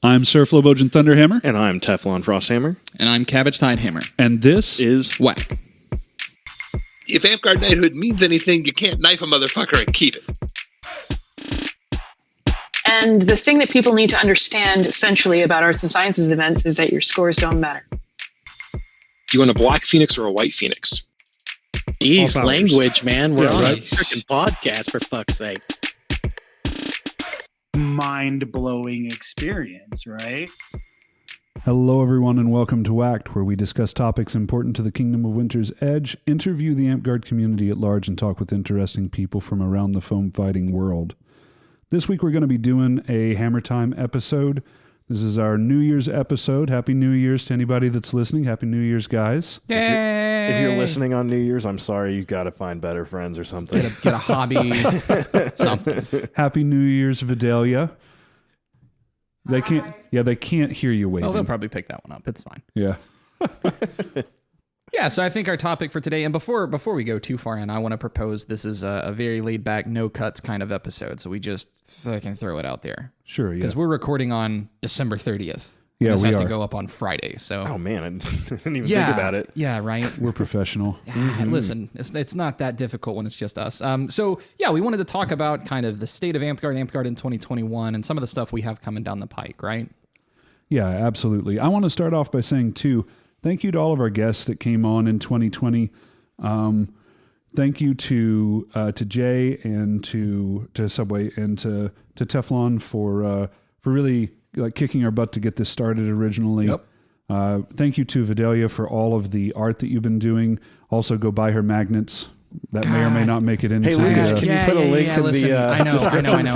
I'm Sir Flowbojan Thunderhammer. And I'm Teflon Frosthammer. And I'm Cabbage Tidehammer. And this is WAK. If Amtgard knighthood means anything, you can't knife a motherfucker and keep it. And the thing that people need to understand essentially about arts and sciences events is that your scores don't matter. Do you want a black phoenix or a white phoenix? Jeez, language, man. We're on right. a freaking podcast, for fuck's sake. Mind-blowing experience, right? Hello, everyone, and welcome to WAK, where we discuss topics important to the Kingdom of Winter's Edge, interview the Amtgard community at large, and talk with interesting people from around the foam fighting world. This week, we're going to be doing a Hammer Time episode. This is our New Year's episode. Happy New Year's to anybody that's listening. Happy New Year's, guys. If you're listening on New Year's, I'm sorry, you got to find better friends or something. Get a hobby, something. Happy New Year's, Vidalia. They can't hear you waving. Oh, they'll probably pick that one up. It's fine. Yeah. Yeah, so I think our topic for today, and before we go too far in, I want to propose this is a very laid-back, no-cuts kind of episode, so we just can throw it out there. Sure, yeah. Because we're recording on December 30th. Yeah, this we has are. to go up on Friday, so... Oh, man, I didn't even think about it. Yeah, right? We're professional. Listen, it's not that difficult when it's just us. So, yeah, we wanted to talk about kind of the state of Amtgard in 2021, and some of the stuff we have coming down the pike, right? Yeah, absolutely. I want to start off by saying, too, thank you to all of our guests that came on in 2020. Thank you to Jay and to Subway and to Teflon for really kicking our butt to get this started originally. Yep. Thank you to Vidalia for all of the art that you've been doing. Also, go buy her magnets. That may or may not make it into. Hey, Lucas, can you put a link in listen, the description? I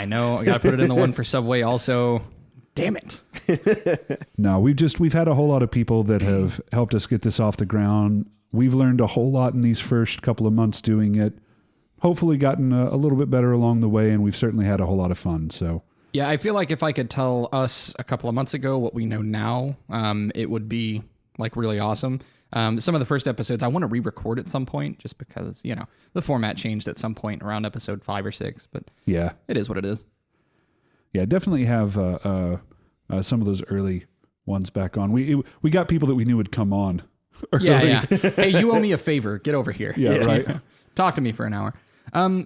know. I got to put it in the one for Subway also. Damn it. No, we've had a whole lot of people that have helped us get this off the ground. We've learned a whole lot in these first couple of months doing it. Hopefully gotten a little bit better along the way, and we've certainly had a whole lot of fun. So yeah, I feel like if I could tell us a couple of months ago what we know now, it would be like really awesome. Some of the first episodes I want to re-record at some point, just because the format changed at some point around episode 5 or 6. But yeah, it is what it is. Yeah, definitely have some of those early ones back on. We got people that we knew would come on. Early. Yeah. Hey, you owe me a favor. Get over here. Yeah, right. Talk to me for an hour.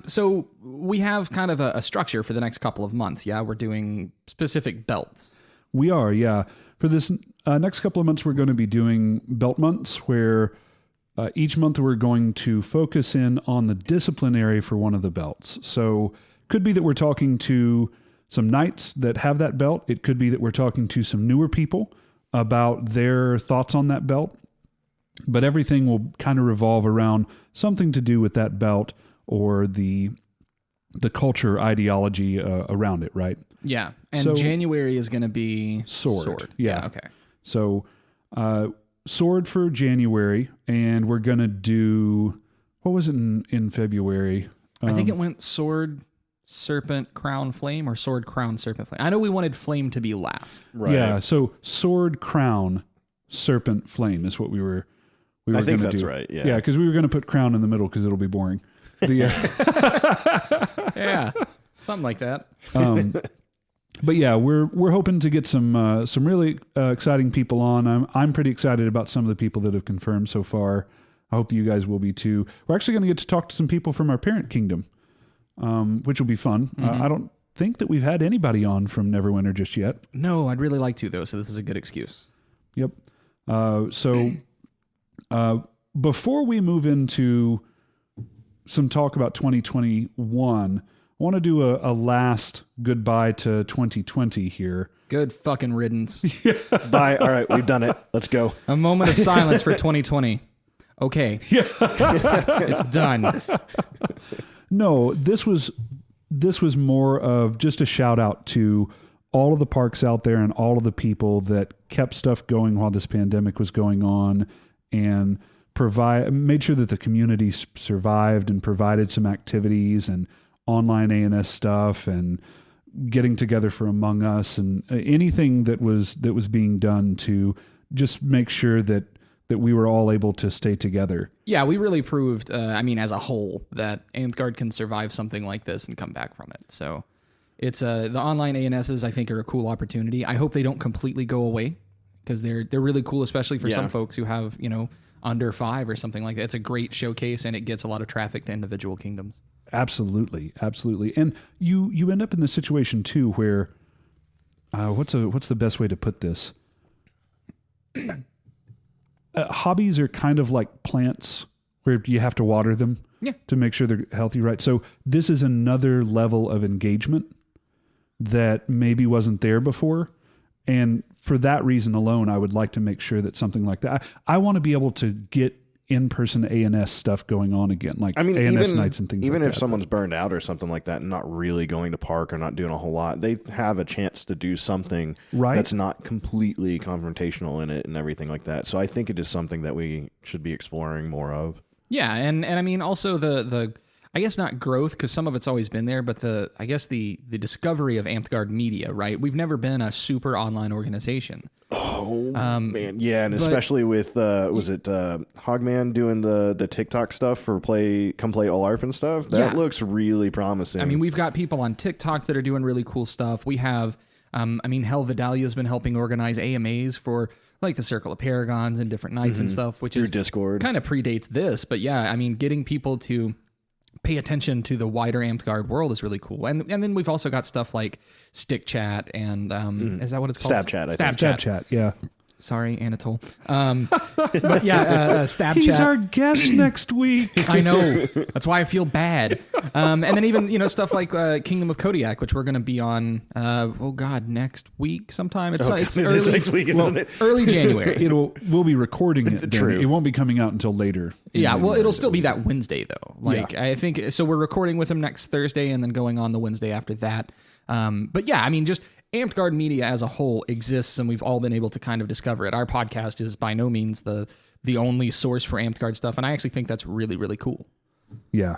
So we have kind of a structure for the next couple of months. Yeah, we're doing specific belts. We are, yeah. For this next couple of months, we're going to be doing belt months, where each month we're going to focus in on the discipline area for one of the belts. So could be that we're talking to some knights that have that belt. It could be that we're talking to some newer people about their thoughts on that belt. But everything will kind of revolve around something to do with that belt or the culture ideology around it, right? Yeah. And so, January is going to be sword. Yeah. Okay. So sword for January, and we're going to do, what was it in February? I think it went sword, serpent, crown, flame, or sword, crown, serpent, flame. I know we wanted flame to be last. Right. Yeah, so sword, crown, serpent, flame is what we were I think gonna that's do. right, yeah. Yeah, because we were going to put crown in the middle because it'll be boring. Yeah, something like that. But yeah, we're hoping to get some really exciting people on. I'm pretty excited about some of the people that have confirmed so far. I hope you guys will be too. We're actually going to get to talk to some people from our parent kingdom, which will be fun. Mm-hmm. I don't think that we've had anybody on from Neverwinter just yet. No, I'd really like to, though, so this is a good excuse. Yep. Before we move into some talk about 2021, I want to do a last goodbye to 2020 here. Good fucking riddance. Bye. All right, we've done it. Let's go. A moment of silence for 2020. Okay. It's done. No, this was more of just a shout out to all of the parks out there and all of the people that kept stuff going while this pandemic was going on and made sure that the community survived and provided some activities and online A&S stuff and getting together for Among Us and anything that was being done to just make sure that we were all able to stay together. Yeah, we really proved, as a whole, that Amtgard can survive something like this and come back from it. So It's the online ANSs, I think, are a cool opportunity. I hope they don't completely go away because they're really cool, especially for some folks who have, under 5 or something like that. It's a great showcase and it gets a lot of traffic to individual kingdoms. Absolutely. And you end up in the situation too where what's the best way to put this? Hobbies are kind of like plants where you have to water them to make sure they're healthy, right? So this is another level of engagement that maybe wasn't there before. And for that reason alone, I would like to make sure that something like that, I want to be able to get in-person ANS stuff going on again, like ANS nights and things like that. Even if someone's burned out or something like that and not really going to park or not doing a whole lot, they have a chance to do something that's not completely confrontational in it and everything like that. So I think it is something that we should be exploring more of. Yeah, and I mean also the I guess not growth, because some of it's always been there, but the discovery of Amtgard media, right? We've never been a super online organization. Oh, man. Yeah, and especially with, was it Hogman doing the TikTok stuff for Come Play All ARP and stuff? That looks really promising. I mean, we've got people on TikTok that are doing really cool stuff. We have, Vidalia has been helping organize AMAs for like the Circle of Paragons and different nights and stuff, which is Discord. Kind of predates this. But yeah, I mean, getting people to pay attention to the wider Amtgard world is really cool. And then we've also got stuff like Stick Chat and is that what it's called? Stab Chat. Stab Chat, yeah. Sorry, Anatole. But yeah, Stab He's Chat. our guest next week. I know. That's why I feel bad. And then even, stuff like Kingdom of Kodiak, which we're going to be on, next week sometime. It's early, next week, isn't it? Early January. We'll be recording it. True. It won't be coming out until later. Yeah, well, it'll still be that Wednesday, though. I think, so we're recording with him next Thursday and then going on the Wednesday after that. But yeah, I mean, just Amtgard media as a whole exists, and we've all been able to kind of discover it. Our podcast is by no means the only source for Amtgard stuff, and I actually think that's really, really cool. Yeah.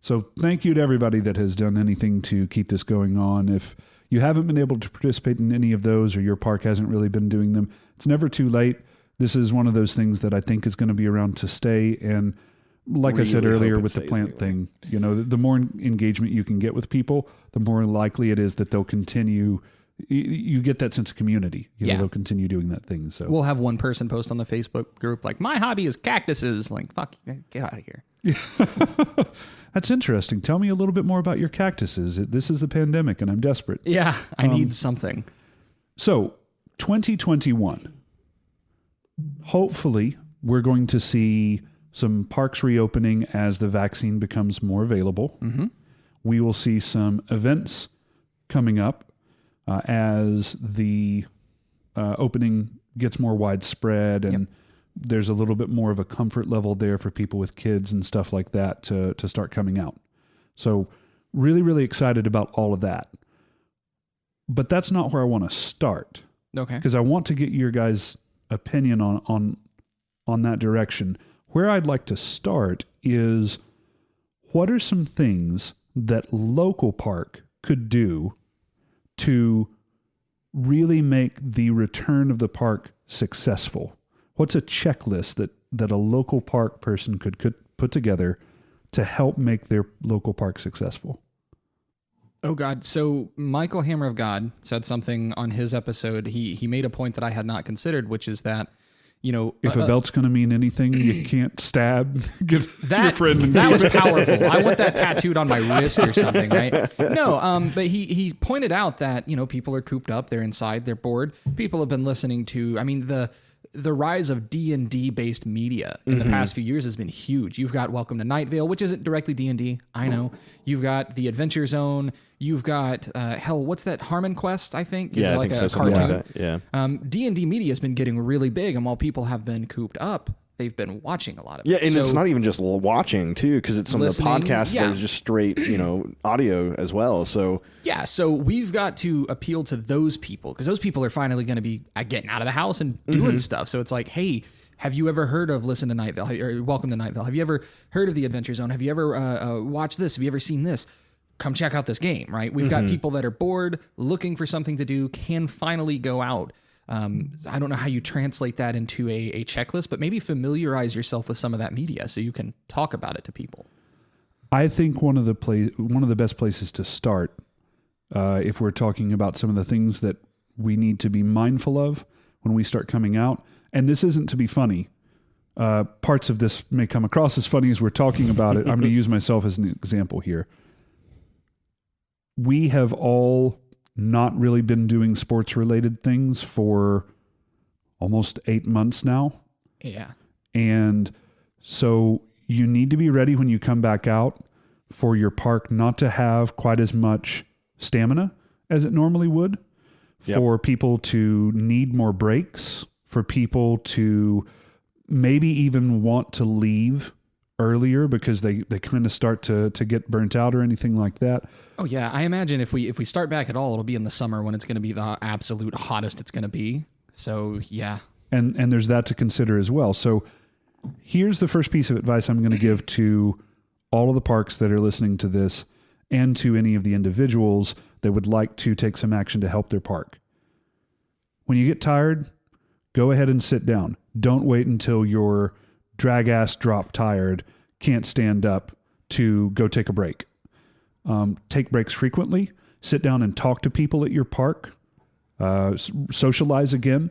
So thank you to everybody that has done anything to keep this going on. If you haven't been able to participate in any of those, or your park hasn't really been doing them, it's never too late. This is one of those things that I think is going to be around to stay, and like really I said earlier with the plant thing, the more engagement you can get with people, the more likely it is that they'll continue. You get that sense of community. They'll continue doing that thing. So we'll have one person post on the Facebook group like, "My hobby is cactuses." Like, fuck, get out of here. That's interesting. Tell me a little bit more about your cactuses. This is the pandemic, and I'm desperate. Yeah, I need something. So, 2021. Hopefully, we're going to see some parks reopening as the vaccine becomes more available. Mm-hmm. We will see some events coming up as the opening gets more widespread, and there's a little bit more of a comfort level there for people with kids and stuff like that to start coming out. So really, really excited about all of that. But that's not where I want to start. Okay. Because I want to get your guys' opinion on that direction. Where I'd like to start is, what are some things that local park could do to really make the return of the park successful? What's a checklist that a local park person could put together to help make their local park successful? Oh, God. So Michael Hammer of God said something on his episode. He made a point that I had not considered, which is that, if a belt's going to mean anything, you can't stab your friend. That was powerful. I want that tattooed on my wrist or something, right? No, but he pointed out that, people are cooped up, they're inside, they're bored. People have been listening to, the rise of D&D based media in the past few years has been huge. You've got Welcome to Night Vale, which isn't directly D&D, I know. You've got the Adventure Zone. You've got what's that? Harmon Quest, I think. Yeah, like I think a so. cartoon. Like that. Yeah. D&D media has been getting really big, and while people have been cooped up, they've been watching a lot of it. Yeah, and it's not even just watching too, because it's some of the podcasts that are just straight, audio as well. So yeah, so we've got to appeal to those people, because those people are finally going to be getting out of the house and doing stuff. So it's like, hey, have you ever heard of Listen to Night Vale or Welcome to Night Vale? Have you ever heard of the Adventure Zone? Have you ever watched this? Have you ever seen this? Come check out this game, right? We've got people that are bored, looking for something to do, can finally go out. I don't know how you translate that into a checklist, but maybe familiarize yourself with some of that media so you can talk about it to people. I think one of the best places to start if we're talking about some of the things that we need to be mindful of when we start coming out. And this isn't to be funny. Parts of this may come across as funny as we're talking about it. I'm going to use myself as an example here. We have all not really been doing sports related things for almost 8 months now. Yeah. And so you need to be ready when you come back out for your park not to have quite as much stamina as it normally would, for people to need more breaks, for people to maybe even want to leave earlier because they kind of start to get burnt out or anything like that. Oh yeah, I imagine if we start back at all, it'll be in the summer when it's going to be the absolute hottest it's going to be. So yeah. And there's that to consider as well. So here's the first piece of advice I'm going to give to all of the parks that are listening to this and to any of the individuals that would like to take some action to help their park. When you get tired, go ahead and sit down. Don't wait until you're drag ass drop tired, can't stand up to go take a break. Take breaks frequently. Sit down and talk to people at your park. Socialize again.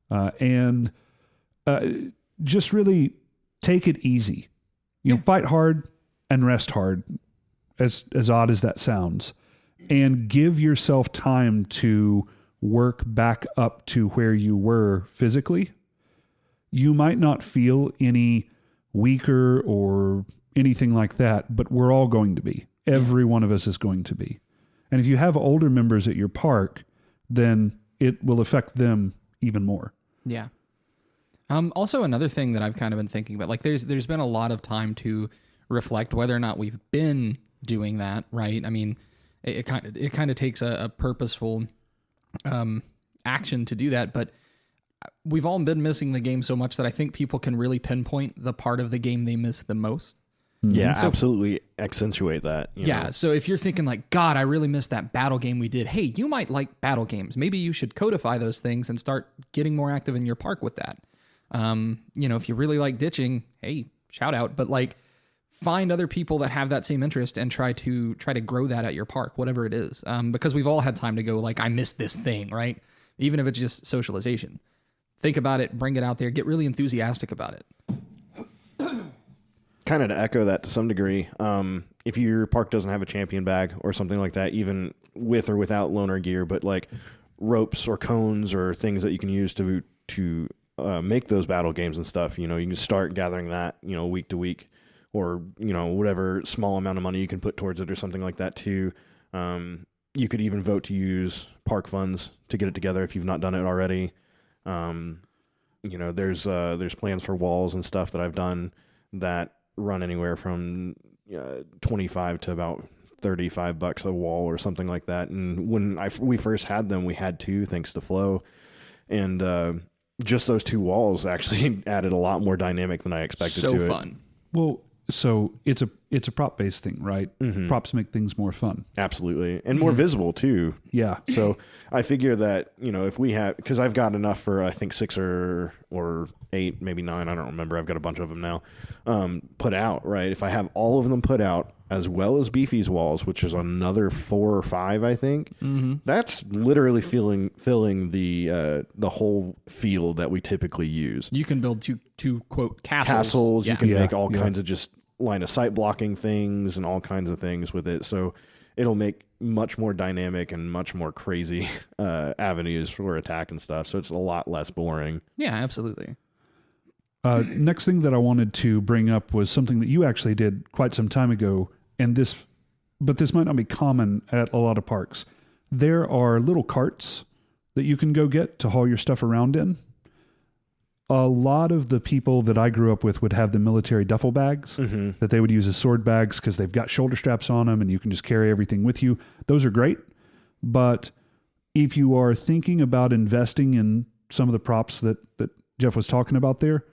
And just really take it easy. Fight hard and rest hard, as odd as that sounds. And give yourself time to work back up to where you were physically. You might not feel any weaker or anything like that, but we're all going to be. Every one of us is going to be. And if you have older members at your park, then it will affect them even more. Yeah. Also, another thing that I've kind of been thinking about, like there's been a lot of time to reflect whether or not we've been doing that, right? I mean, it kind of takes a purposeful action to do that, but we've all been missing the game so much that I think people can really pinpoint the part of the game they miss the most. Yeah, so, absolutely accentuate that. You know? So if you're thinking like, God, I really missed that battle game we did. Hey, you might like battle games. Maybe you should codify those things and start getting more active in your park with that. If you really like ditching, hey, shout out. But like, find other people that have that same interest and try to grow that at your park, whatever it is. Because we've all had time to go like, I missed this thing, right? Even if it's just socialization. Think about it, bring it out there, get really enthusiastic about it. Kind of to echo that to some degree, if your park doesn't have a champion bag or something like that, even with or without loaner gear, but like ropes or cones or things that you can use to make those battle games and stuff, you can start gathering that, week to week, or whatever small amount of money you can put towards it or something like that too. You could even vote to use park funds to get it together if you've not done it already. There's plans for walls and stuff that I've done that run anywhere from 25 to about $35 a wall or something like that. And when we first had them, we had two, thanks to Flow, and just those two walls actually added a lot more dynamic than I expected to it. So fun. Well, so it's a prop based thing, right? Mm-hmm. Props make things more fun. Absolutely. And more visible too. Yeah. So I figure that, if we have, because I've got enough for, I think 6 or 8, maybe 9, I don't remember. I've got a bunch of them now, put out, right? If I have all of them put out, as well as Beefy's walls, which is another 4 or 5, I think, that's literally filling the whole field that we typically use. You can build two quote castles. You can make all kinds of just line of sight blocking things and all kinds of things with it. So it'll make much more dynamic and much more crazy avenues for attack and stuff. So it's a lot less boring. Yeah, absolutely. Next thing that I wanted to bring up was something that you actually did quite some time ago, but this might not be common at a lot of parks. There are little carts that you can go get to haul your stuff around in. A lot of the people that I grew up with would have the military duffel bags that they would use as sword bags because they've got shoulder straps on them and you can just carry everything with you. Those are great. But if you are thinking about investing in some of the props that Jeff was talking about there,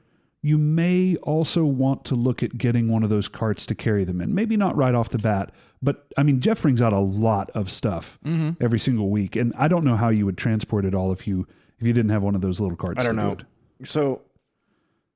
you may also want to look at getting one of those carts to carry them in. Maybe not right off the bat, but I mean, Jeff brings out a lot of stuff every single week. And I don't know how you would transport it all if you didn't have one of those little carts. I don't know. So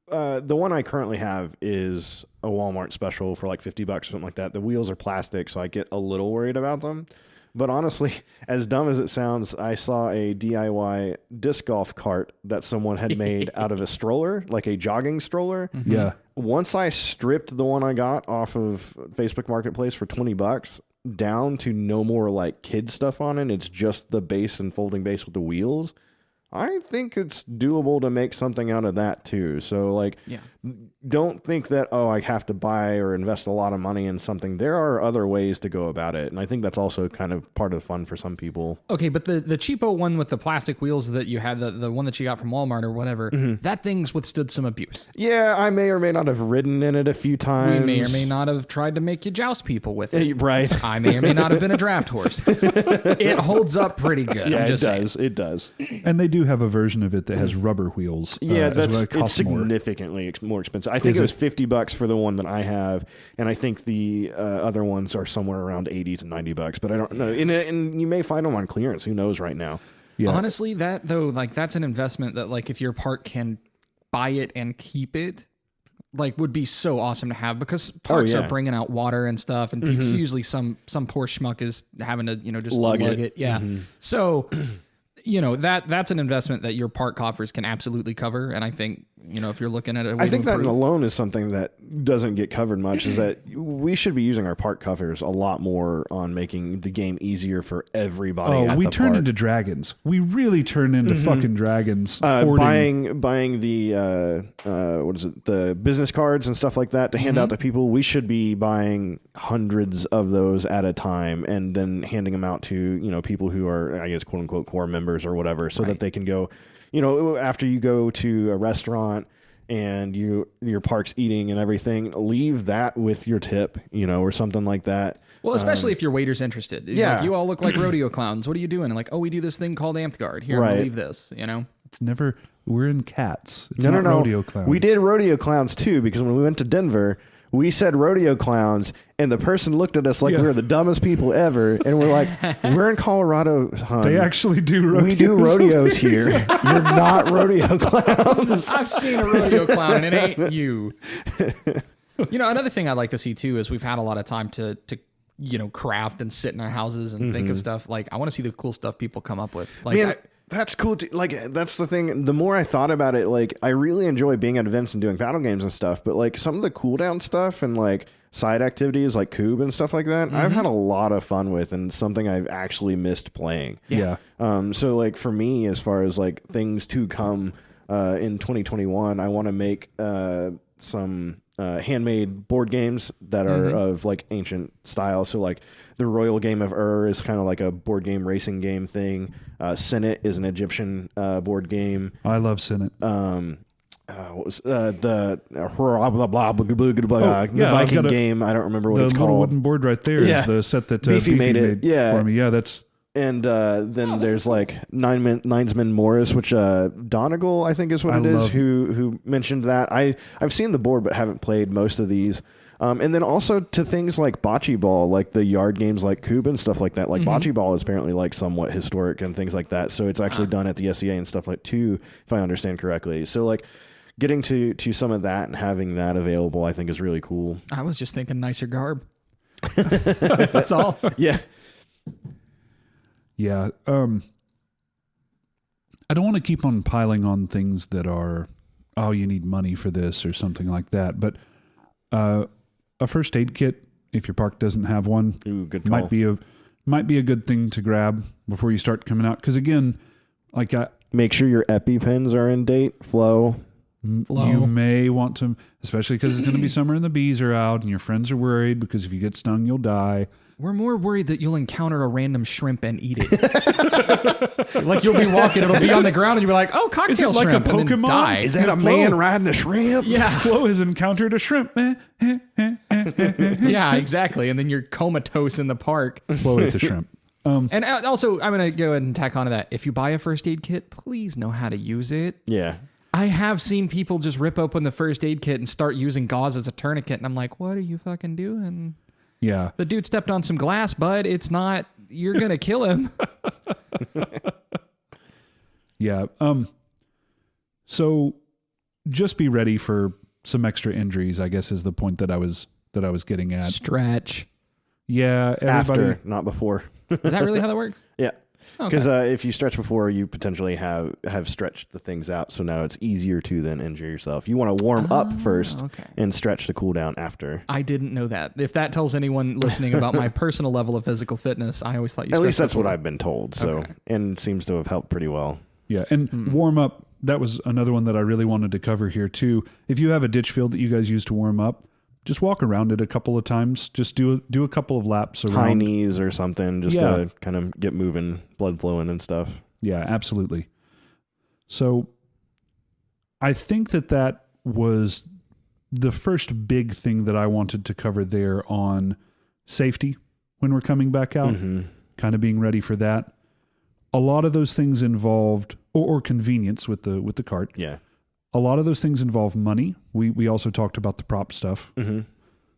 the one I currently have is a Walmart special for like $50 or something like that. The wheels are plastic, so I get a little worried about them. But honestly, as dumb as it sounds, I saw a DIY disc golf cart that someone had made out of a stroller, like a jogging stroller. Mm-hmm. Yeah. Once I stripped the one I got off of Facebook Marketplace for $20 down to no more like kid stuff on it, it's just the base and folding base with the wheels. I think it's doable to make something out of that too. So like, don't think that, oh, I have to buy or invest a lot of money in something. There are other ways to go about it. And I think that's also kind of part of the fun for some people. Okay, but the cheapo one with the plastic wheels that you had, the one that you got from Walmart or whatever, that thing's withstood some abuse. Yeah, I may or may not have ridden in it a few times. We may or may not have tried to make you joust people with it. Right. I may or may not have been a draft horse. It holds up pretty good. Yeah, I'm just it does. saying. It does. And they do have a version of it that has rubber wheels. Yeah, it's it's significantly more expensive. I think it was $50 for the one that I have, and I think the other ones are somewhere around $80 to $90. But I don't know. And you may find them on clearance. Who knows right now? Yeah. Honestly, that though, like that's an investment that, like, if your park can buy it and keep it, like, would be so awesome to have, because parks are bringing out water and stuff, and people, usually some poor schmuck is having to just lug it. Yeah. So. That's an investment that your park coffers can absolutely cover. And I think, if you're looking at it, I think that alone is something that doesn't get covered much, is that we should be using our park coffers a lot more on making the game easier for everybody. Oh, we turn park. into dragons. We really turn into fucking dragons. Buying the the business cards and stuff like that to hand out to people. We should be buying hundreds of those at a time and then handing them out to people who are, I guess, quote unquote core members or whatever, so that they can go, after you go to a restaurant and your park's eating and everything, leave that with your tip, or something like that. Well, especially if your waiter's interested. He's like, you all look like rodeo clowns. What are you doing? And like, oh, we do this thing called Amtgard. Here, I'm gonna leave this, It's never, we're in cats. It's no, not rodeo clowns. We did rodeo clowns too, because when we went to Denver, we said rodeo clowns, and the person looked at us like we were the dumbest people ever. And we're like, we're in Colorado, hon. They actually do rodeos. We do rodeos here. You're not rodeo clowns. I've seen a rodeo clown, and it ain't you. Another thing I'd like to see too is we've had a lot of time to craft and sit in our houses and think of stuff. Like, I want to see the cool stuff people come up with. Like, that's cool. That's the thing. The more I thought about it, like, I really enjoy being at events and doing battle games and stuff. But like some of the cooldown stuff and like side activities like Cube and stuff like that, I've had a lot of fun with, and something I've actually missed playing. Yeah. So like for me, as far as like things to come in 2021, I want to make some handmade board games that are of like ancient style. So like the Royal Game of is kind of like a board game racing game thing. Senate is an Egyptian board game. I love Senate. What was the Viking game? I don't remember what it's called. The little wooden board right there is the set that Beefy made for me. Yeah, that's. And then there's like Ninesman Morris, which Donegal, I think is what it is, who mentioned that. I've seen the board but haven't played most of these. And then also to things like Bocce Ball, like the yard games like Cube and stuff like that. Like Bocce Ball is apparently like somewhat historic and things like that. So it's actually done at the SEA and stuff like too, if I understand correctly. So like getting to some of that and having that available, I think is really cool. I was just thinking nicer garb. That's all. Yeah. Yeah. I don't want to keep on piling on things that are, oh, you need money for this or something like that. But a first aid kit, if your park doesn't have one, good call. might be a good thing to grab before you start coming out. Because again, like make sure your EpiPens are in date. Flow. You may want to, especially because it's going to be summer and the bees are out and your friends are worried because if you get stung, you'll die. We're more worried that you'll encounter a random shrimp and eat it. Like you'll be walking, it'll be on the ground, and you'll be like, "Oh, cocktail is it like shrimp!" a Pokemon? And then die. Is that a man riding a shrimp? Yeah, Flo has encountered a shrimp. Yeah, exactly. And then you're comatose in the park. Flo ate the shrimp. And also, I'm going to go ahead and tack onto that. If you buy a first aid kit, please know how to use it. Yeah. I have seen people just rip open the first aid kit and start using gauze as a tourniquet, and I'm like, "What are you fucking doing?" Yeah. The dude stepped on some glass, bud. It's not, you're going to kill him. Yeah. So just be ready for some extra injuries, I guess is the point that I was getting at. Stretch. Yeah. Everybody, After, not before. Is that really how that works? Yeah. Because if you stretch before, you potentially have stretched the things out, so now it's easier to then injure yourself. You want to warm up first and stretch the cooldown after. I didn't know that. If that tells anyone listening about my personal level of physical fitness, I always thought you. At least that's what I've been told. So and seems to have helped pretty well. Yeah, and warm up. That was another one that I really wanted to cover here too. If you have a ditch field that you guys use to warm up, just walk around it a couple of times. Just do a couple of laps around. High knees or something, just to kind of get moving, blood flowing and stuff. Yeah, absolutely. So I think that was the first big thing that I wanted to cover there on safety when we're coming back out, kind of being ready for that. A lot of those things involved, or convenience with the cart. Yeah. A lot of those things involve money. We also talked about the prop stuff.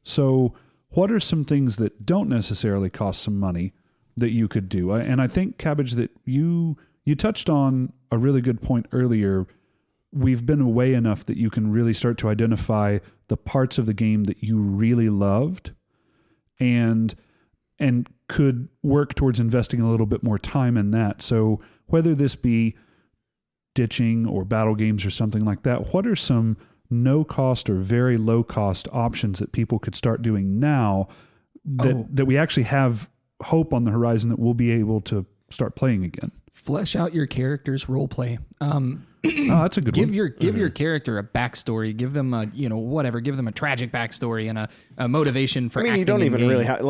So what are some things that don't necessarily cost some money that you could do? And I think, Cabbage, that you touched on a really good point earlier. We've been away enough that you can really start to identify the parts of the game that you really loved and could work towards investing a little bit more time in that. So whether this be ditching or battle games or something like that, what are some no cost or very low cost options that people could start doing now that we actually have hope on the horizon that we'll be able to start playing again? Flesh out your character's role play. That's a good one. Give your character a backstory. Give them a give them a tragic backstory and a motivation for. You don't even really have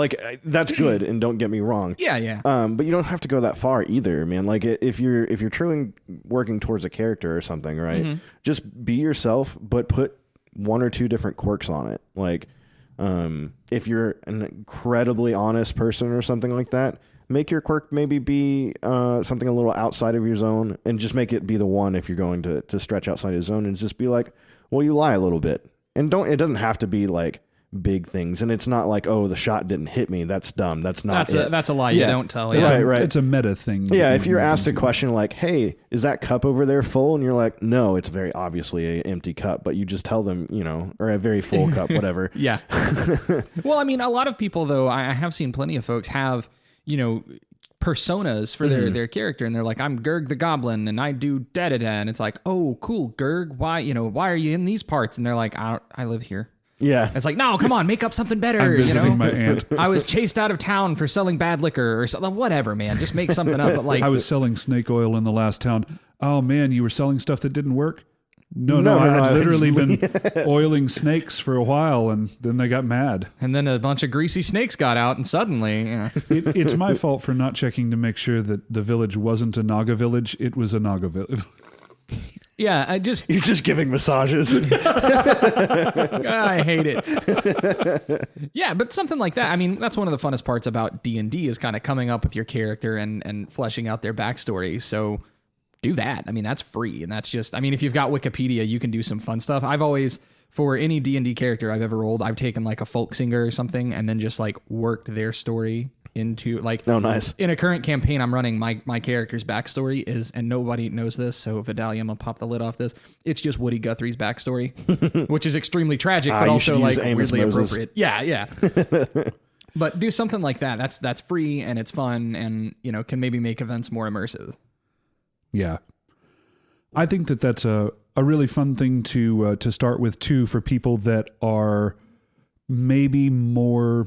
that's good, and don't get me wrong. Yeah. But you don't have to go that far either, man. Like if you're truly working towards a character or something, right? Just be yourself, but put one or two different quirks on it. Like if you're an incredibly honest person or something like that, make your quirk maybe be something a little outside of your zone, and just make it be the one if you're going to stretch outside his zone, and just be like, well, you lie a little bit. And it doesn't have to be like big things. And it's not like, oh, the shot didn't hit me. That's dumb. That's not that's a lie you don't tell. It's Yeah. right. It's a meta thing. Yeah, if you're asked a question like, hey, is that cup over there full? And you're like, no, it's very obviously an empty cup, but you just tell them, or a very full cup, whatever. Yeah. Well, I mean, a lot of people, though, I have seen plenty of folks have personas for their character, and they're like, I'm Gerg the Goblin and I do da-da-da, and it's like, oh, cool, Gerg, why are you in these parts? And they're like, I live here. Yeah. It's like, no, come on, make up something better. I'm visiting my aunt. I was chased out of town for selling bad liquor or something. Whatever, man. Just make something up. But like, I was selling snake oil in the last town. Oh man, you were selling stuff that didn't work? No, I'd literally been oiling snakes for a while, and then they got mad. And then a bunch of greasy snakes got out, and suddenly... It's my fault for not checking to make sure that the village wasn't a Naga village. It was a Naga village. Yeah, You're just giving massages. I hate it. Yeah, but something like that. I mean, that's one of the funnest parts about D&D is kind of coming up with your character and fleshing out their backstory. So... do that. I mean, that's free. And that's just, if you've got Wikipedia, you can do some fun stuff. I've always, for any D&D character I've ever rolled, I've taken like a folk singer or something and then just like worked their story into like, oh, nice. In a current campaign, I'm running my character's backstory is, and nobody knows this, so Vidalia, I'm gonna pop the lid off this. It's just Woody Guthrie's backstory, which is extremely tragic, but also like weirdly appropriate. Yeah. But do something like that. That's free and it's fun and, can maybe make events more immersive. Yeah. I think that's a really fun thing to start with too, for people that are maybe more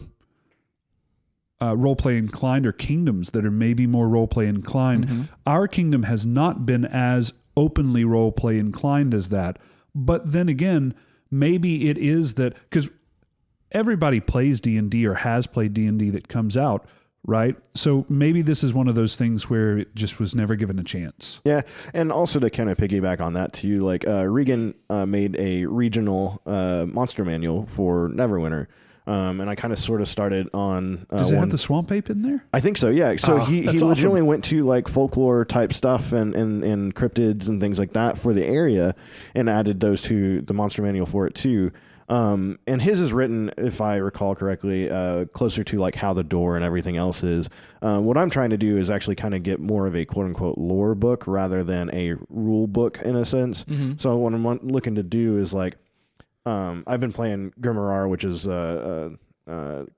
roleplay inclined, or kingdoms that are maybe more roleplay inclined. Our kingdom has not been as openly roleplay inclined as that. But then again, maybe it is that, because everybody plays D&D or has played D&D that comes out, right? So maybe this is one of those things where it just was never given a chance. Yeah. And also to kind of piggyback on that too, like Regan made a regional monster manual for Neverwinter. And I kind of sort of started on... Does it have the swamp ape in there? I think so, yeah. So he originally awesome. went to like folklore type stuff and cryptids and things like that for the area, and added those to the monster manual for it too. And his is written, if I recall correctly, closer to like how the door and everything else is. What I'm trying to do is actually kind of get more of a quote unquote lore book rather than a rule book in a sense. So what I'm looking to do is like, I've been playing Grimoire, which is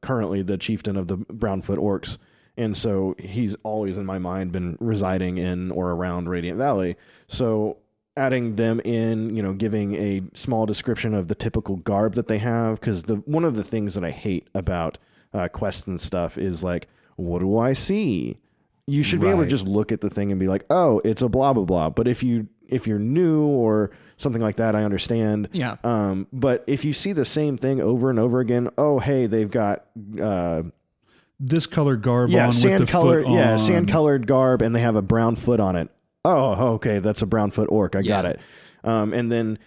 currently the chieftain of the Brownfoot Orcs. And so he's always in my mind been residing in or around Radiant Valley. So adding them in, giving a small description of the typical garb that they have, because one of the things that I hate about quests and stuff is like, what do I see? You should be able to just look at the thing and be like, oh, it's a blah blah blah. But if you're new or something like that, I understand. Yeah. But if you see the same thing over and over again, oh hey, they've got this color garb on sand with the color, foot on. sand colored garb, and they have a brown foot on it. Oh, okay, that's a brown foot orc. I got it. And then,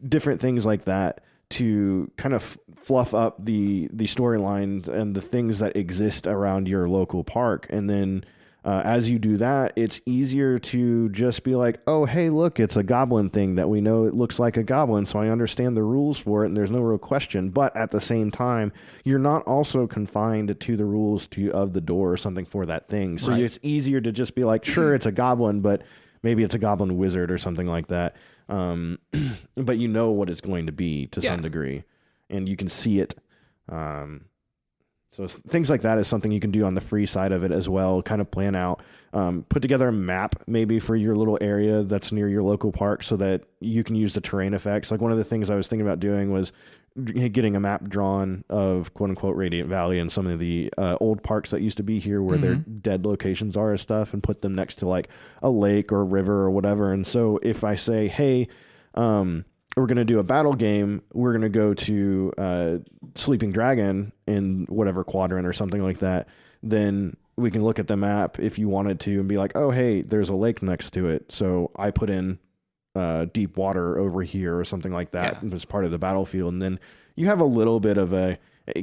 different things like that to kind of fluff up the storyline and the things that exist around your local park. And then as you do that, it's easier to just be like, oh, hey, look, it's a goblin thing that we know it looks like a goblin, so I understand the rules for it, and there's no real question. But at the same time, you're not also confined to the rules of the door or something for that thing. So it's easier to just be like, sure, it's a goblin, but maybe it's a goblin wizard or something like that. But you know what it's going to be to some degree, and you can see it. So things like that is something you can do on the free side of it as well. Kind of plan out, put together a map maybe for your little area that's near your local park so that you can use the terrain effects. Like one of the things I was thinking about doing was getting a map drawn of quote unquote Radiant Valley and some of the old parks that used to be here where their dead locations are and stuff, and put them next to like a lake or a river or whatever. And so if I say, hey, we're going to do a battle game, we're going to go to Sleeping Dragon in whatever quadrant or something like that, then we can look at the map if you wanted to and be like, oh, hey, there's a lake next to it. So I put in deep water over here or something like that as part of the battlefield. And then you have a little bit of a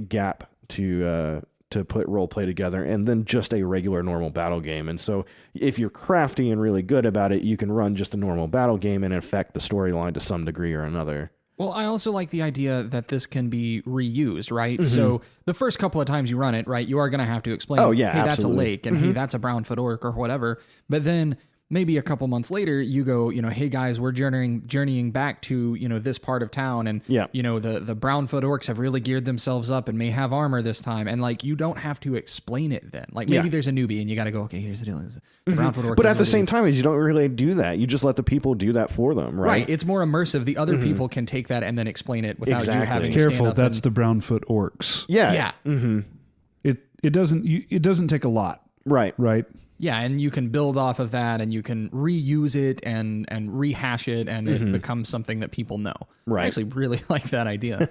gap to put role play together, and then just a regular normal battle game. And so if you're crafty and really good about it, you can run just a normal battle game and affect the storyline to some degree or another. Well, I also like the idea that this can be reused, right? So the first couple of times you run it, right, you are going to have to explain, hey, that's a lake, and hey, that's a brownfoot orc or whatever. But then maybe a couple months later, you go, hey guys, we're journeying back to, this part of town, and the brownfoot orcs have really geared themselves up and may have armor this time, and like you don't have to explain it then. Like maybe there's a newbie and you got to go, okay, here's the deal. The brownfoot orc. But at the same time, you don't really do that. You just let the people do that for them, right? Right. It's more immersive. The other people can take that and then explain it without you having to stand Careful, up that's the brownfoot orcs. Yeah. It doesn't take a lot. Right. Yeah, and you can build off of that, and you can reuse it and rehash it, and it becomes something that people know. Right. I actually really like that idea.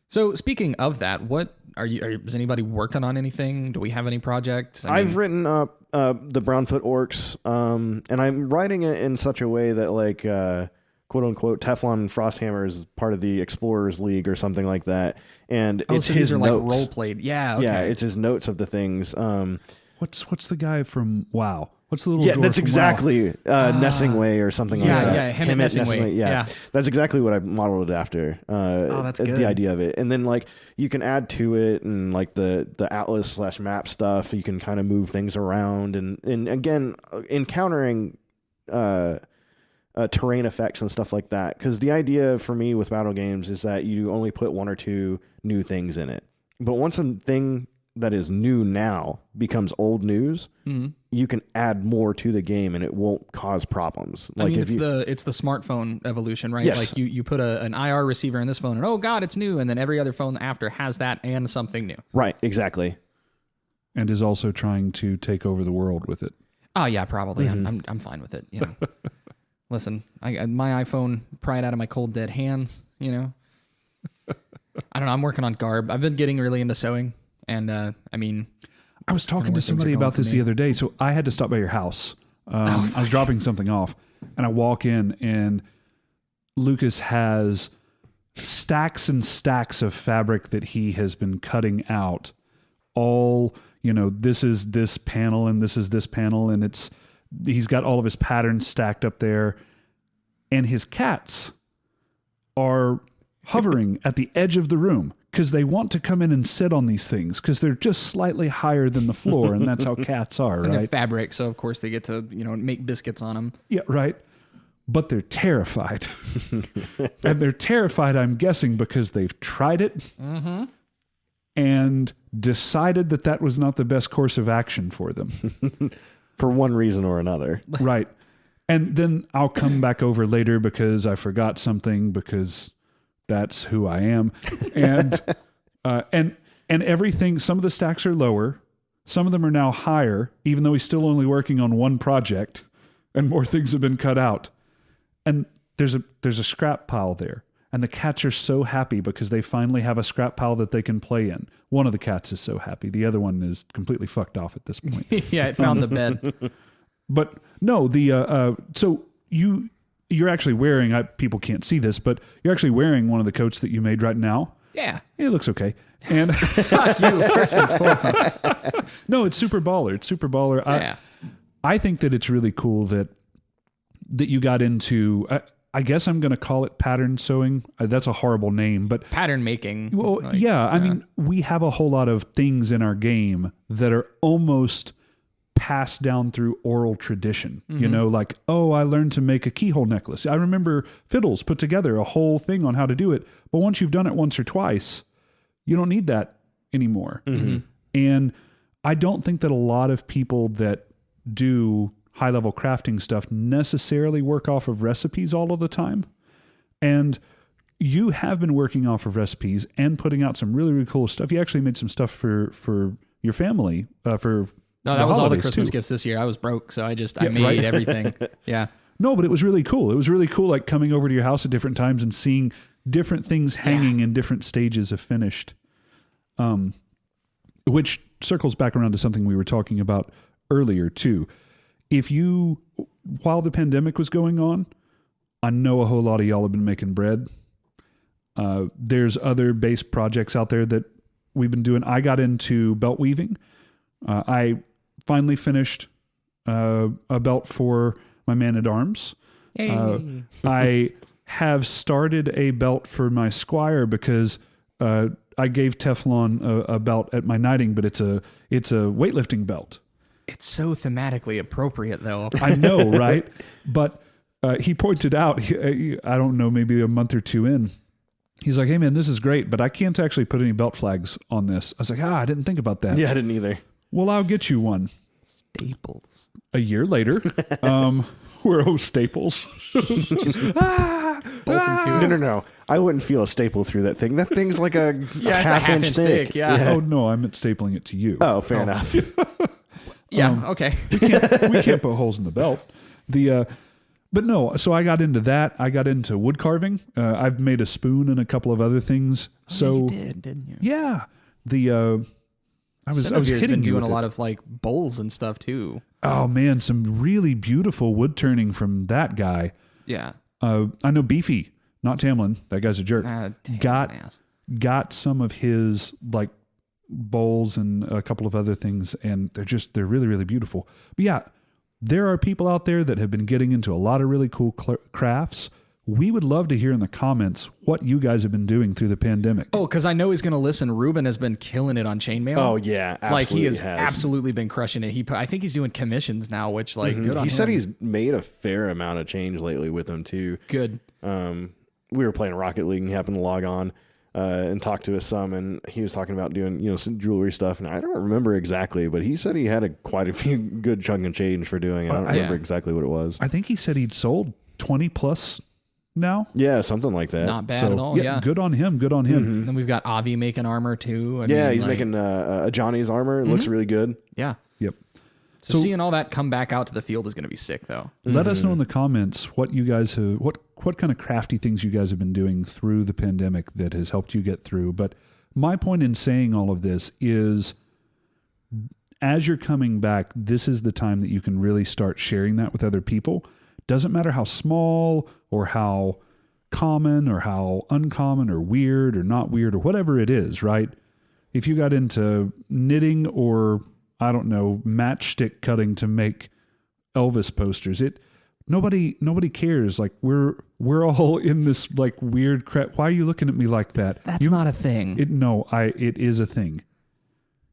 So speaking of that, what is anybody working on anything? Do we have any projects? I've written up the Brownfoot Orcs, and I'm writing it in such a way that like quote unquote Teflon Frosthammer is part of the Explorers League or something like that. And it's so his these are notes. like role played. Yeah, okay. Yeah, it's his notes of the things. What's the guy from WoW? What's the little dwarf that's from exactly Nessingway or something like that. Yeah, him at Nessingway. Yeah, that's exactly what I modeled it after. That's good. The idea of it. And then like you can add to it, and like the atlas/map stuff, you can kind of move things around, and again encountering terrain effects and stuff like that. Because the idea for me with battle games is that you only put one or two new things in it. But once a thing that is new now becomes old news, you can add more to the game and it won't cause problems. Like it's the smartphone evolution, right? Yes. Like you put an IR receiver in this phone and oh God, it's new. And then every other phone after has that and something new. Right. Exactly. And is also trying to take over the world with it. Oh yeah, probably. I'm fine with it. Listen, my iPhone pried out of my cold dead hands, I don't know. I'm working on garb. I've been getting really into sewing. And I was talking to somebody about this the other day. So I had to stop by your house. I was dropping something off, and I walk in, and Lucas has stacks and stacks of fabric that he has been cutting out. All, this is this panel, and this is this panel, and he's got all of his patterns stacked up there, and his cats are hovering at the edge of the room, because they want to come in and sit on these things because they're just slightly higher than the floor, and that's how cats are, and right? they're fabric, so of course they get to make biscuits on them. Yeah, right. But they're terrified, and they're terrified. I'm guessing because they've tried it, and decided that that was not the best course of action for them. For one reason or another. Right. And then I'll come back over later because I forgot something, because that's who I am. And and everything, some of the stacks are lower. Some of them are now higher, even though he's still only working on one project and more things have been cut out. And there's a scrap pile there. And the cats are so happy because they finally have a scrap pile that they can play in. One of the cats is so happy. The other one is completely fucked off at this point. Yeah, it found the bed. But no, so you're actually wearing, people can't see this, but you're actually wearing one of the coats that you made right now. Yeah. It looks okay. And Fuck you, first and foremost. no, it's super baller. It's super baller. Yeah. I think that it's really cool that you got into, I guess I'm going to call it pattern sewing. That's a horrible name, but Pattern making. well, I mean, we have a whole lot of things in our game that are almost passed down through oral tradition. You know, like, oh, I learned to make a keyhole necklace. I remember Fiddles put together a whole thing on how to do it. But once you've done it once or twice, you don't need that anymore. And I don't think that a lot of people that do high level crafting stuff necessarily work off of recipes all of the time. And you have been working off of recipes and putting out some really, really cool stuff. You actually made some stuff for your family, for No, that was all the holidays, Christmas too. gifts this year. I was broke, so I Yeah, made right. everything. Yeah. No, but it was really cool. It was really cool, like coming over to your house at different times and seeing different things hanging in different stages of finished. Which circles back around to something we were talking about earlier too. While the pandemic was going on, I know a whole lot of y'all have been making bread. There's other base projects out there that we've been doing. I got into belt weaving. I finally finished a belt for my man-at-arms. I have started a belt for my squire because I gave Teflon a belt at my knighting, but it's a weightlifting belt. It's so thematically appropriate, though. I know, right? But he pointed out, I don't know, maybe a month or two in, he's like, hey, man, this is great, but I can't actually put any belt flags on this. I was like, I didn't think about that. Yeah, I didn't either. Well, I'll get you one. Staples. A year later, we're Staples. No. I wouldn't feel a staple through that thing. That thing's like a It's a half-inch thick. Yeah. Oh, no, I meant stapling it to you. Oh, fair enough. Yeah. Okay. We can't put holes in the belt. But no, so I got into that. I got into wood carving. I've made a spoon and a couple of other things. So you did, didn't you? yeah, I was Cinnavir's hitting been you doing with a lot it. of like bowls and stuff too. Oh man, some really beautiful wood turning from that guy. Yeah. I know Beefy, not Tamlin. That guy's a jerk. Got Got some of his like bowls and a couple of other things, and they're really, really beautiful. But yeah, there are people out there that have been getting into a lot of really cool crafts. We would love to hear in the comments what you guys have been doing through the pandemic. Oh, because I know he's going to listen. Ruben has been killing it on chainmail. Oh yeah, absolutely like he has has. absolutely been crushing it. I think he's doing commissions now, which like good on him. He said he's made a fair amount of change lately with them too. Good. We were playing Rocket League and he happened to log on and talk to us some, and he was talking about doing some jewelry stuff, and I don't remember exactly, but he said he had quite a few good chunk of change for doing it. I don't remember exactly what it was. I think he said he'd sold 20 plus now. Yeah, something like that. Not bad at all. Yeah. Good on him. Good on him. And then we've got Avi making armor too. He's making a Johnny's armor. It looks really good. Yeah. Yep. So seeing all that come back out to the field is going to be sick, though. Let us know in the comments what you guys have, what kind of crafty things you guys have been doing through the pandemic that has helped you get through. But my point in saying all of this is, as you're coming back, this is the time that you can really start sharing that with other people. Doesn't matter how small or how common or how uncommon or weird or not weird or whatever it is, right? If you got into knitting or, I don't know, matchstick cutting to make Elvis posters, nobody cares. Like we're all in this like weird crap. Why are you looking at me like that? That's not a thing. It is a thing.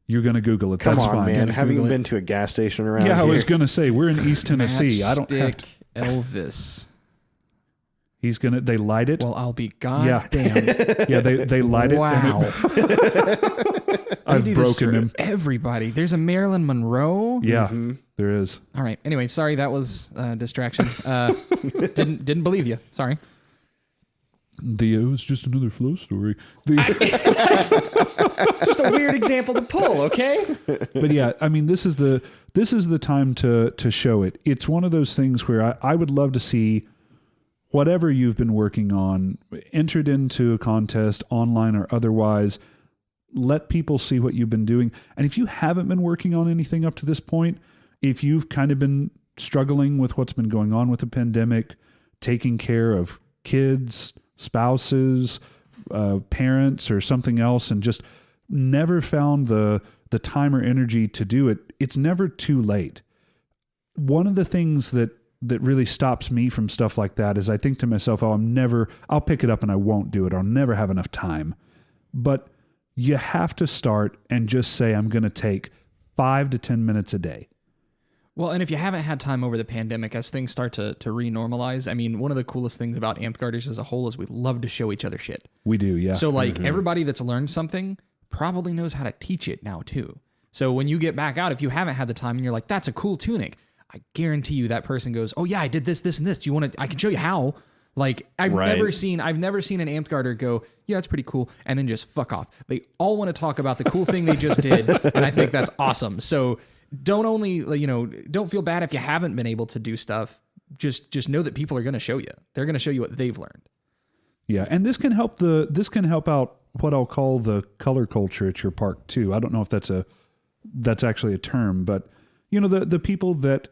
You're going to Google it. Come That's on, fine. man. Having been to a gas station around Yeah, here. I was going to say, we're in East Tennessee. I don't have Matchstick to. Elvis. They light it. Well, I'll be Yeah. goddamn. Yeah, they light it. Wow. I've do this broken for him. Everybody. There's a Marilyn Monroe. Yeah, there is. All right. Anyway, sorry, that was a distraction. Didn't believe you. Sorry. It was just another flow story. It's just a weird example to pull, okay? But yeah, I mean, this is the time to show it. It's one of those things where I would love to see whatever you've been working on entered into a contest, online or otherwise. Let people see what you've been doing. And if you haven't been working on anything up to this point, if you've kind of been struggling with what's been going on with the pandemic, taking care of kids, spouses, parents, or something else, and just never found the time or energy to do it, it's never too late. One of the things that really stops me from stuff like that is I think to myself, I'll pick it up and I won't do it. I'll never have enough time. But you have to start and just say, I'm going to take 5 to 10 minutes a day. Well, and if you haven't had time over the pandemic, as things start to re-normalize, I mean, one of the coolest things about Amtgarders as a whole is we love to show each other shit. We do, yeah. So, like, everybody that's learned something probably knows how to teach it now, too. So when you get back out, if you haven't had the time and you're like, that's a cool tunic, I guarantee you that person goes, oh, yeah, I did this, this, and this. Do you want to, I can show you how. Like, I've never seen an Amtgarder go, yeah, it's pretty cool, and then just fuck off. They all want to talk about the cool thing they just did, and I think that's awesome. So don't feel bad if you haven't been able to do stuff. Just know that people are going to show you. They're going to show you what they've learned. Yeah, and this can help out what I'll call the color culture at your park too. I don't know if that's actually a term, but the people that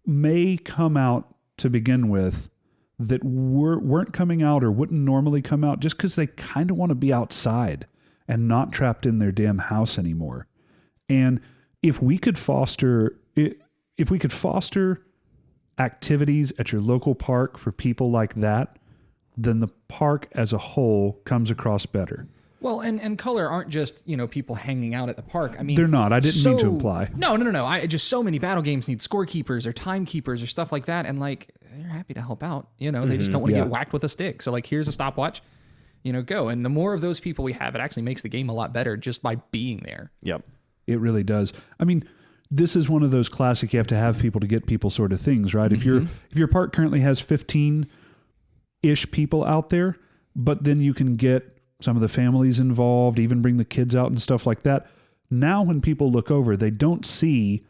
may come out to begin with that weren't coming out or wouldn't normally come out just because they kind of want to be outside and not trapped in their damn house anymore. And if we could foster activities at your local park for people like that, then the park as a whole comes across better. Well, and color aren't just, people hanging out at the park. I mean, they're not. I didn't mean to imply. No. So many battle games need scorekeepers or timekeepers or stuff like that. And like, they're happy to help out. They just don't want to get whacked with a stick. So like, here's a stopwatch, go. And the more of those people we have, it actually makes the game a lot better just by being there. Yep. It really does. I mean, this is one of those classic, you have to have people to get people sort of things, right? If your park currently has 15-ish people out there, but then you can get some of the families involved, even bring the kids out and stuff like that. Now when people look over, they don't see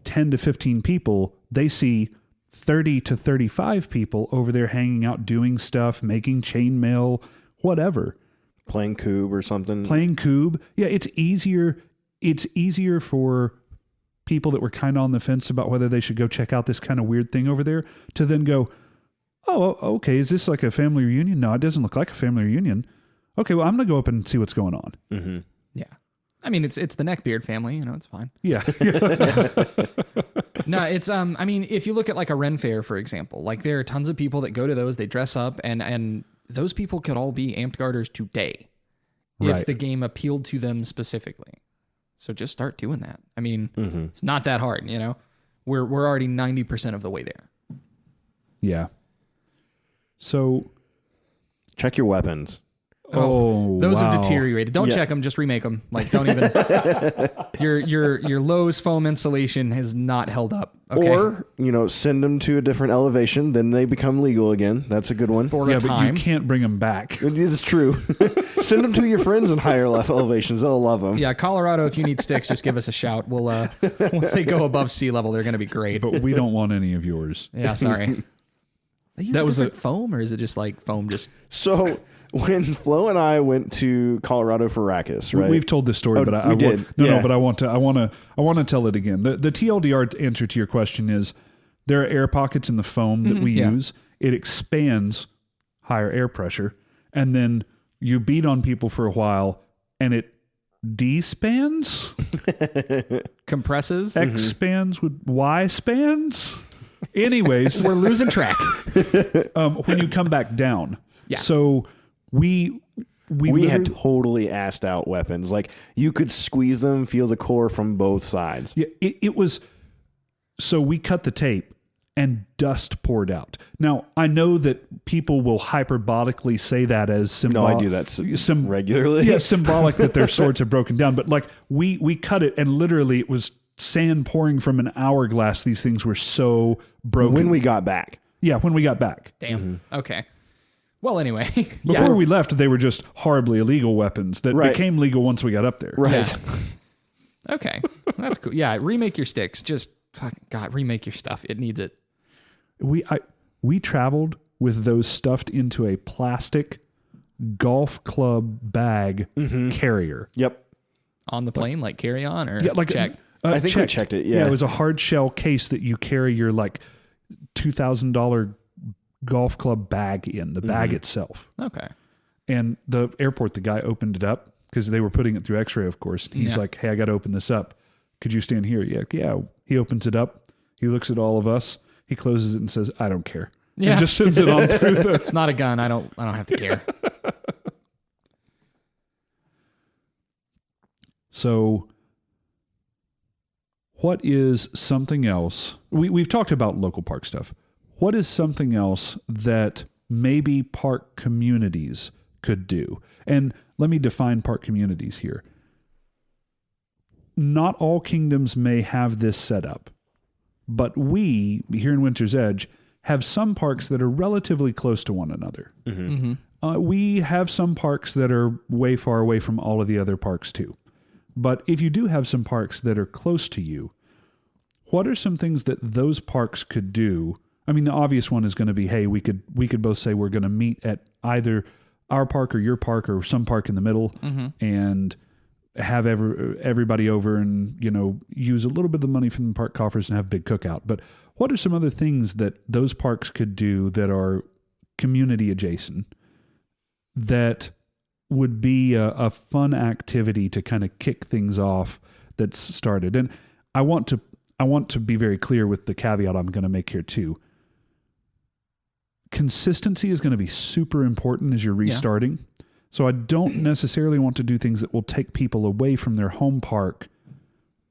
10 to 15 people. They see 30 to 35 people over there hanging out, doing stuff, making chainmail, whatever. Playing Cube or something. Playing Cube. Yeah, it's easier for people that were kind of on the fence about whether they should go check out this kind of weird thing over there to then go, oh, okay, is this like a family reunion? No, it doesn't look like a family reunion. Okay, well, I'm going to go up and see what's going on. Mm-hmm. Yeah. I mean, it's the Neckbeard family, it's fine. Yeah. No, it's, I mean, if you look at like a Ren Fair, for example, like there are tons of people that go to those, they dress up, and those people could all be Amtgarders today if the game appealed to them specifically. So just start doing that. I mean, It's not that hard, We're already 90% of the way there. Yeah. So check your weapons. Those have deteriorated. Don't check them, just remake them. Like, don't even. your Lowe's foam insulation has not held up. Okay? Or send them to a different elevation, then they become legal again. That's a good one. For a time. But you can't bring them back. It's true. Send them to your friends in higher elevations. They'll love them. Yeah, Colorado. If you need sticks, just give us a shout. We'll once they go above sea level, they're going to be great. But we don't want any of yours. Yeah, sorry. They use different foam, or is it just like foam? So. When Flo and I went to Colorado for Rackus, right? We've told this story, but I did. But I want to tell it again. The TLDR answer to your question is there are air pockets in the foam that we use. It expands higher air pressure, and then you beat on people for a while, and it despands, compresses, expands with Y spans. Anyways, we're losing track. When you come back down, yeah. So. We had totally assed out weapons. Like you could squeeze them, feel the core from both sides. Yeah, it was. So we cut the tape, and dust poured out. Now, I know that people will hyperbolically say that as symbolic. No, I do that regularly. Yeah, symbolic that their swords have broken down. But like we cut it, and literally it was sand pouring from an hourglass. These things were so broken. When we got back. Yeah, when we got back. Damn. Okay. Well, anyway. Before we left, they were just horribly illegal weapons that Right. became legal once we got up there. Right. Yeah. Okay. That's cool. Yeah, remake your sticks. Just, God, remake your stuff. It needs it. We traveled with those stuffed into a plastic golf club bag carrier. Yep. On the plane, like carry on or like checked? I think we checked it. Yeah. It was a hard shell case that you carry your like $2,000 golf club bag in, the bag itself. Okay. And the airport, the guy opened it up because they were putting it through x-ray, of course. He's like, hey, I got to open this up. Could you stand here? Yeah. He opens it up. He looks at all of us. He closes it and says, I don't care. Yeah. And just sends it on through It's not a gun. I don't have to care. So what is something else? We've talked about local park stuff. What is something else that maybe park communities could do? And let me define park communities here. Not all kingdoms may have this set up, but we, here in Winter's Edge, have some parks that are relatively close to one another. We have some parks that are way far away from all of the other parks too. But if you do have some parks that are close to you, what are some things that those parks could do? I mean, the obvious one is going to be, hey, we could both say we're going to meet at either our park or your park or some park in the middle and have everybody over and, use a little bit of the money from the park coffers and have a big cookout. But what are some other things that those parks could do that are community adjacent that would be a fun activity to kind of kick things off that's started? And I want to be very clear with the caveat I'm going to make here too. Consistency is going to be super important as you're restarting. Yeah. So I don't necessarily want to do things that will take people away from their home park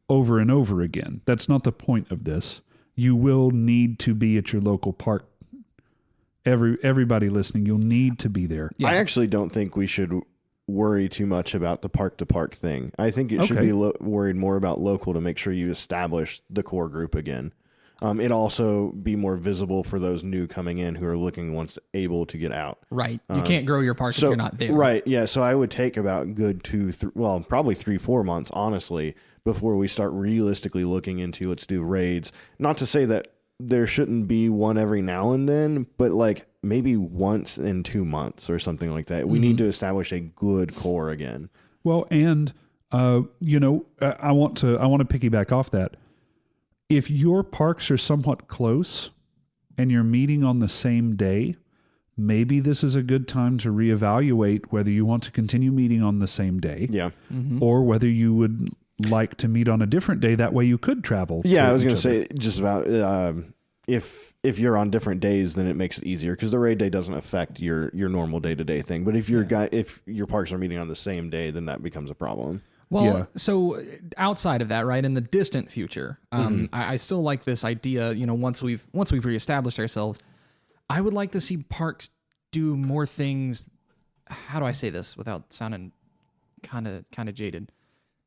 over and over again. That's not the point of this. You will need to be at your local park. Everybody listening, you'll need to be there. Yeah. I actually don't think we should worry too much about the park to park thing. I think it should be worried more about local to make sure you establish the core group again. It also be more visible for those new coming in who are looking once able to get out. Right. You can't grow your park if you're not there. Right. Yeah. So I would take about good probably 3-4 months, honestly, before we start realistically looking into let's do raids. Not to say that there shouldn't be one every now and then, but like maybe once in 2 months or something like that. We need to establish a good core again. Well, and I want to piggyback off that. If your parks are somewhat close and you're meeting on the same day, maybe this is a good time to reevaluate whether you want to continue meeting on the same day. Yeah. Or whether you would like to meet on a different day. That way you could travel. Yeah, I was going to say just about if you're on different days, then it makes it easier because the raid day doesn't affect your normal day-to-day thing. But if if your parks are meeting on the same day, then that becomes a problem. Well, so outside of that, right, in the distant future, I still like this idea, once we've reestablished ourselves, I would like to see parks do more things. How do I say this without sounding kind of jaded?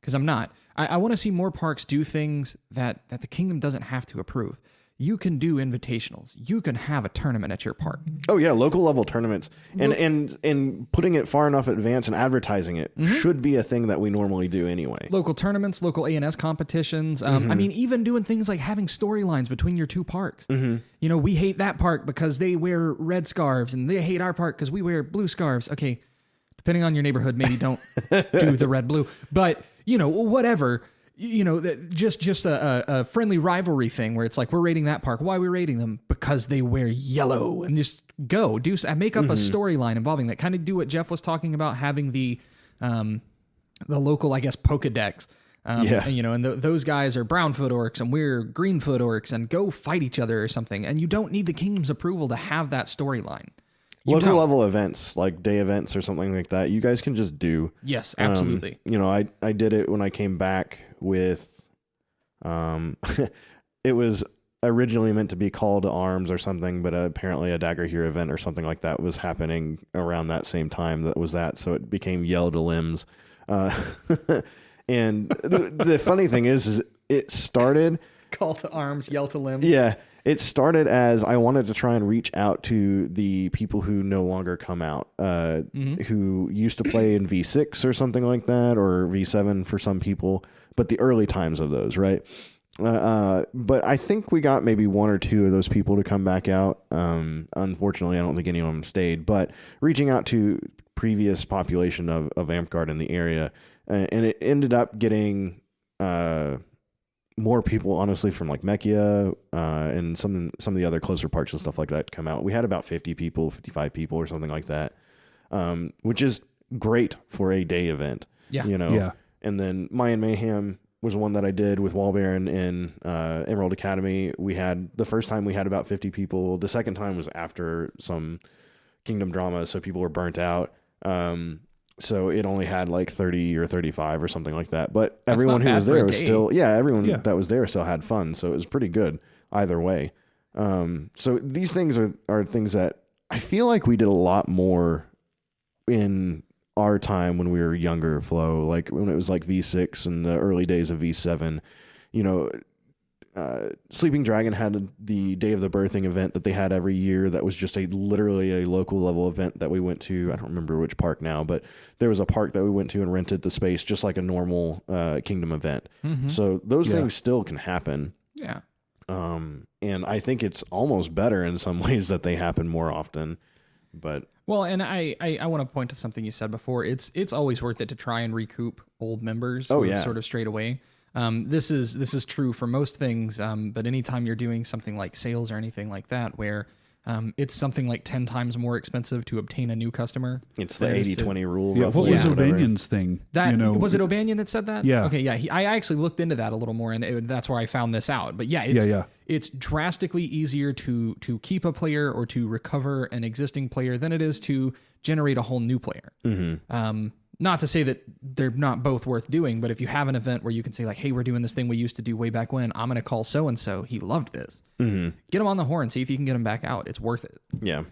Because I'm not. I want to see more parks do things that the kingdom doesn't have to approve. You can do invitationals. You can have a tournament at your park. Oh yeah, local level tournaments, and putting it far enough in advance and advertising it should be a thing that we normally do anyway. Local tournaments, local A&S competitions. I mean, even doing things like having storylines between your two parks. We hate that park because they wear red scarves, and they hate our park because we wear blue scarves. Okay, depending on your neighborhood, maybe don't do the red blue, but whatever. Just a friendly rivalry thing where it's like, we're rating that park. Why are we rating them? Because they wear yellow. And just make up a storyline involving that. Kind of do what Jeff was talking about, having the local, I guess, Pokedex. And those guys are Brownfoot orcs and we're Greenfoot orcs, and go fight each other or something. And you don't need the kingdom's approval to have that storyline. Local level events, like day events or something like that, you guys can just do. Yes, absolutely. I did it when I came back with, it was originally meant to be Call to Arms or something, but apparently a Dagger Here event or something like that was happening around that same time so it became Yell to Limbs. And the funny thing is it started... Call to Arms, Yell to Limbs. Yeah. It started as I wanted to try and reach out to the people who no longer come out, who used to play in V6 or something like that, or V7 for some people, but the early times of those, right? But I think we got maybe one or two of those people to come back out. Unfortunately, I don't think any of them stayed, but reaching out to previous population of Amtgard in the area, and it ended up getting... more people, honestly, from like Mechia and some of the other closer parks and stuff like that come out. We had about 50 people, 55 people or something like that, which is great for a day event. Yeah. Yeah. And then Mayan Mayhem was one that I did with Wallbaron in Emerald Academy. The first time we had about 50 people. The second time was after some Kingdom drama, so people were burnt out. So it only had like 30 or 35 or something like that. But everyone who was there was still, that was there still had fun. So it was pretty good either way. So these things are things that I feel like we did a lot more in our time when we were younger, Flo, like when it was like V6 and the early days of V7, Sleeping Dragon had the Day of the Birthing event that they had every year. That was just literally a local level event that we went to. I don't remember which park now, but there was a park that we went to and rented the space just like a normal Kingdom event. Mm-hmm. So those things still can happen. Yeah. And I think it's almost better in some ways that they happen more often. But well, and I want to point to something you said before. It's always worth it to try and recoup old members sort of straight away. This is true for most things, but anytime you're doing something like sales or anything like that, where it's something like 10 times more expensive to obtain a new customer. It's the 80-20 rule. Yeah, what was O'Banion's thing? Was it O'Banion that said that? Yeah. Okay, yeah. I actually looked into that a little more, and that's where I found this out. But yeah, it's drastically easier to keep a player or to recover an existing player than it is to generate a whole new player. Mm-hmm. Not to say that they're not both worth doing, but if you have an event where you can say like, hey, we're doing this thing we used to do way back when, I'm going to call so-and-so. He loved this. Mm-hmm. Get him on the horn. See if you can get him back out. It's worth it. Yeah.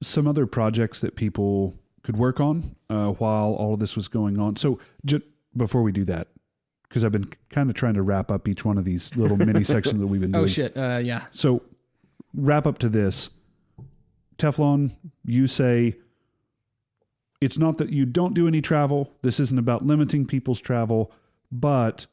Some other projects that people could work on while all of this was going on. So before we do that, because I've been kind of trying to wrap up each one of these little mini sections that we've been doing. Oh, shit. Yeah. So wrap up to this. Teflon, you say... It's not that you don't do any travel. This isn't about limiting people's travel, but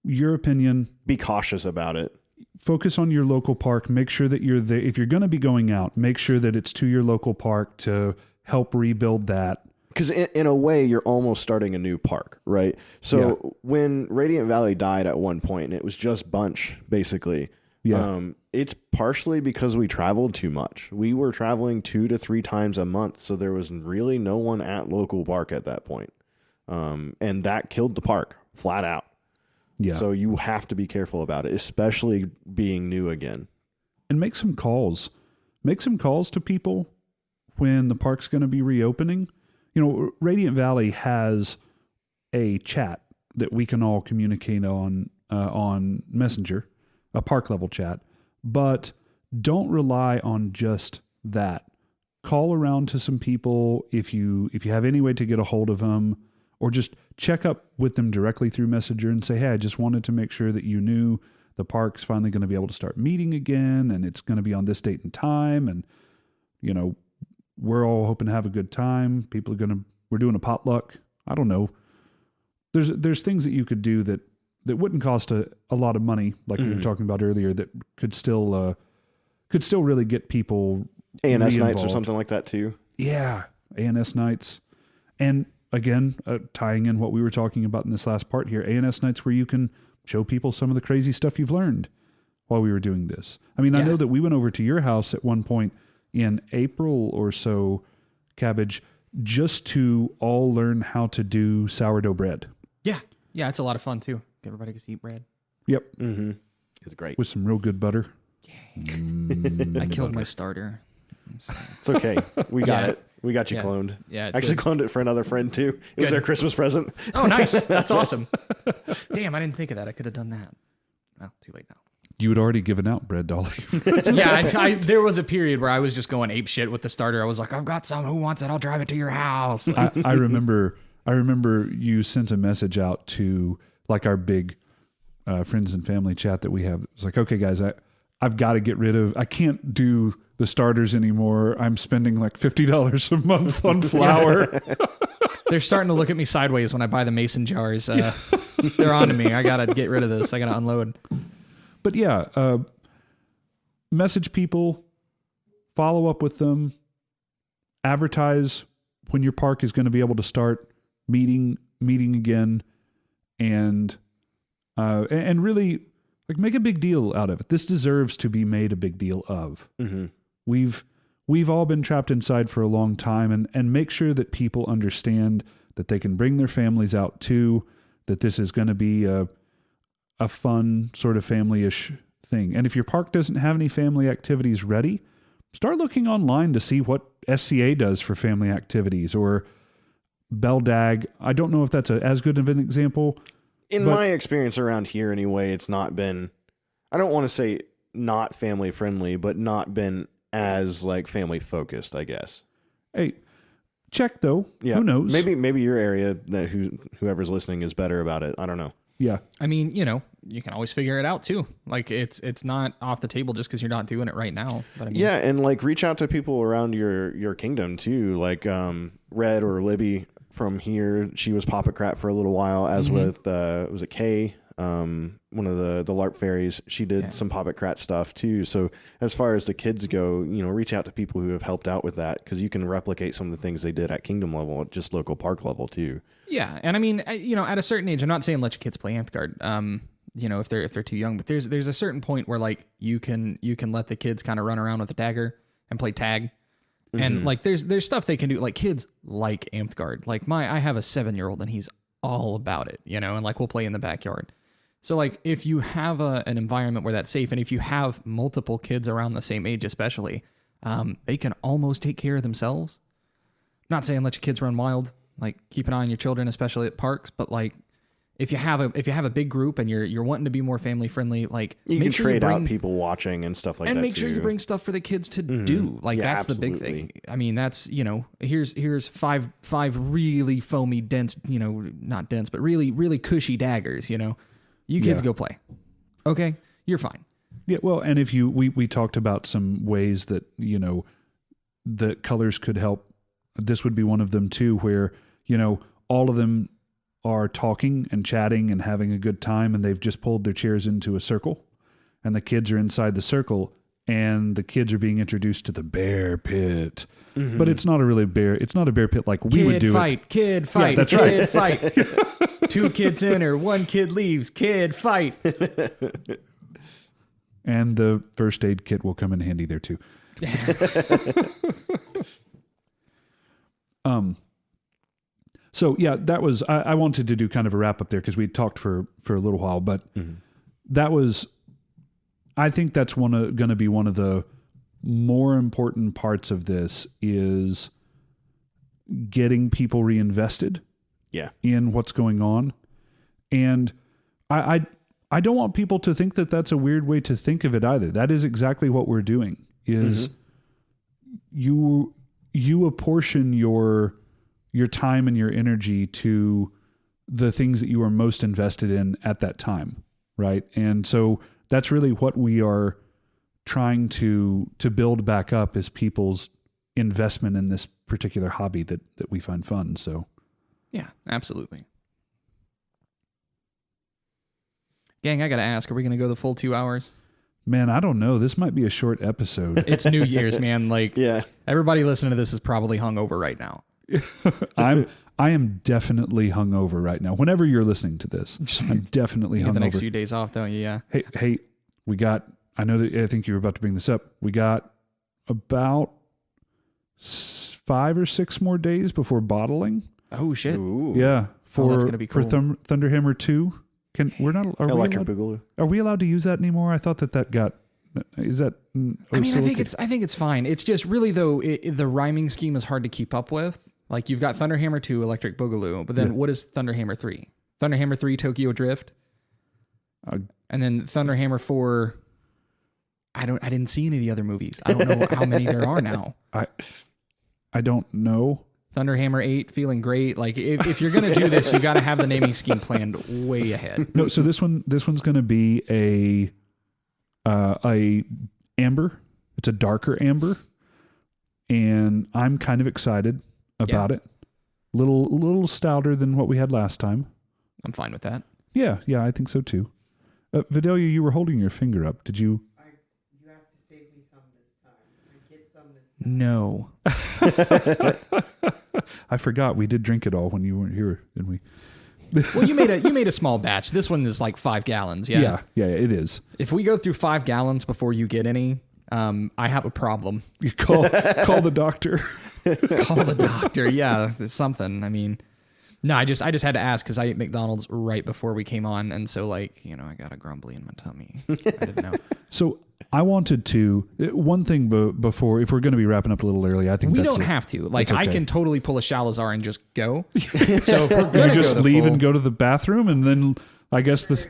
your opinion. Be cautious about it. Focus on your local park. Make sure that you're there. If you're going to be going out, make sure that it's to your local park to help rebuild that. Because in a way, you're almost starting a new park, right? So when Radiant Valley died at one point, and it was just Bunch, basically. Yeah. It's partially because we traveled too much. We were traveling 2 to 3 times a month, so there was really no one at local park at that point. And that killed the park flat out. Yeah. So you have to be careful about it, especially being new again. And make some calls. Make some calls to people when the park's going to be reopening. Radiant Valley has a chat that we can all communicate on Messenger. A park level chat, but don't rely on just that. Call around to some people if you have any way to get a hold of them, or just check up with them directly through Messenger and say, hey, I just wanted to make sure that you knew the park's finally going to be able to start meeting again, and it's going to be on this date and time, and we're all hoping to have a good time. We're doing a potluck. I don't know. There's things that you could do that wouldn't cost a lot of money, like we were talking about earlier, that could still really get people ANS nights or something like that too. Yeah, ANS nights. And again, tying in what we were talking about in this last part here, ANS nights where you can show people some of the crazy stuff you've learned while we were doing this. I mean, I know that we went over to your house at one point in April or so, Cabbage, just to all learn how to do sourdough bread. Yeah. Yeah, it's a lot of fun too. Everybody gets to eat bread. Yep. Mm-hmm. It's great. With some real good butter. I killed my starter. It's okay. We got it. We got you cloned. Yeah. Actually cloned it for another friend too. It was their Christmas present. Oh, nice. That's awesome. Damn, I didn't think of that. I could have done that. Well, too late now. You had already given out bread, Dolly. Yeah, there was a period where I was just going ape shit with the starter. I was like, I've got some. Who wants it? I'll drive it to your house. I remember you sent a message out to like our big friends and family chat that we have. It was like, okay, guys, I've got to get rid of. I can't do the starters anymore. I'm spending like $50 a month on flour. They're starting to look at me sideways when I buy the mason jars. They're on to me. I got to get rid of this. I got to unload. But yeah, message people, follow up with them, advertise when your park is going to be able to start meeting again, and really like make a big deal out of it. This deserves to be made a big deal of. Mm-hmm. We've all been trapped inside for a long time, and make sure that people understand that they can bring their families out too, that this is going to be a fun sort of family-ish thing. And if your park doesn't have any family activities ready, start looking online to see what SCA does for family activities, or Beldag. I don't know if that's as good of an example. In my experience around here anyway, it's not been, I don't want to say not family friendly, but not been as like family focused, I guess. Hey, check though. Yeah. Who knows? Maybe your area, that whoever's listening is better about it. I don't know. Yeah. I mean, you can always figure it out too. Like it's not off the table just because you're not doing it right now. But I mean, yeah, and like reach out to people around your kingdom too. Like Red or Libby from here, she was Popocrat for a little while, as with was it Kay? One of the LARP fairies, she did some Popocrat stuff too. So as far as the kids go, reach out to people who have helped out with that, because you can replicate some of the things they did at kingdom level at just local park level too. Yeah, and I mean, at a certain age, I'm not saying let your kids play Amtgard. If they're too young, but there's a certain point where like you can let the kids kind of run around with a dagger and play tag. And like there's stuff they can do. Like kids like Amtgard. Like I have a 7-year-old and he's all about it, and like we'll play in the backyard. So like if you have an environment where that's safe, and if you have multiple kids around the same age especially, they can almost take care of themselves. Not saying let your kids run wild, like keep an eye on your children, especially at parks, but like if you have a big group and you're wanting to be more family friendly, like you can trade out people watching and stuff like that. And make sure too. You bring stuff for the kids to do. Like that's absolutely. The big thing. I mean, that's here's five really foamy, dense, not dense, but really, really cushy daggers, You kids go play. Okay, you're fine. Yeah, well, and if we talked about some ways that, that colors could help. This would be one of them too, where, all of them are talking and chatting and having a good time, and they've just pulled their chairs into a circle, and the kids are inside the circle, and the kids are being introduced to the bear pit. Mm-hmm. But it's not a bear pit like we would do it. Kid fight, yeah, that's kid right. fight. 2 kids enter, 1 kid leaves, kid fight. And the first aid kit will come in handy there too. So yeah, that was, I wanted to do kind of a wrap up there because we talked for a little while, but that was, I think that's going to be one of the more important parts of this is getting people reinvested in what's going on. And I don't want people to think that that's a weird way to think of it either. That is exactly what we're doing is you apportion your time and your energy to the things that you are most invested in at that time. Right. And so that's really what we are trying to build back up is people's investment in this particular hobby that we find fun. So yeah, absolutely. Gang, I got to ask, are we going to go the full 2 hours? Man, I don't know. This might be a short episode. It's New Year's, man. Like, everybody listening to this is probably hungover right now. I am definitely hungover right now. Whenever you're listening to this, I'm definitely hungover. Get the next few days off, don't you? Yeah. Hey, I think you were about to bring this up. We got about 5 or 6 more days before bottling. Oh shit! Ooh. Yeah, that's gonna be cool. For Thunderhammer 2. Electric Boogaloo. Are we allowed to use that anymore? I thought that got. Is that? I think it's fine. It's just really though the rhyming scheme is hard to keep up with. Like you've got Thunderhammer 2, Electric Boogaloo, but then what is Thunderhammer 3? Thunderhammer 3, Tokyo Drift. And then Thunderhammer 4. I didn't see any of the other movies. I don't know how many there are now. I don't know. Thunderhammer 8, feeling great. Like if you're gonna do this, you got to have the naming scheme planned way ahead. No, so this one's gonna be a amber. It's a darker amber, and I'm kind of excited about it. Little stouter than what we had last time. I'm fine with that. Yeah, I think so too. Vidalia, you were holding your finger up. Did you? You have to save me some this time. I get some this time. No. I forgot we did drink it all when you weren't here, didn't we? Well, you made a small batch. This one is like 5 gallons. Yeah, it is. If we go through 5 gallons before you get any, I have a problem. You call the doctor. Call the doctor. Yeah, it's something. I mean, no, I just had to ask because I ate McDonald's right before we came on, and so I got a grumbly in my tummy. I didn't know. So I wanted to one thing before, if we're going to be wrapping up a little early, I think we don't have to. Like, okay. I can totally pull a Shalazar and just go. So if we're gonna you just leave and go to the bathroom, and then I guess the.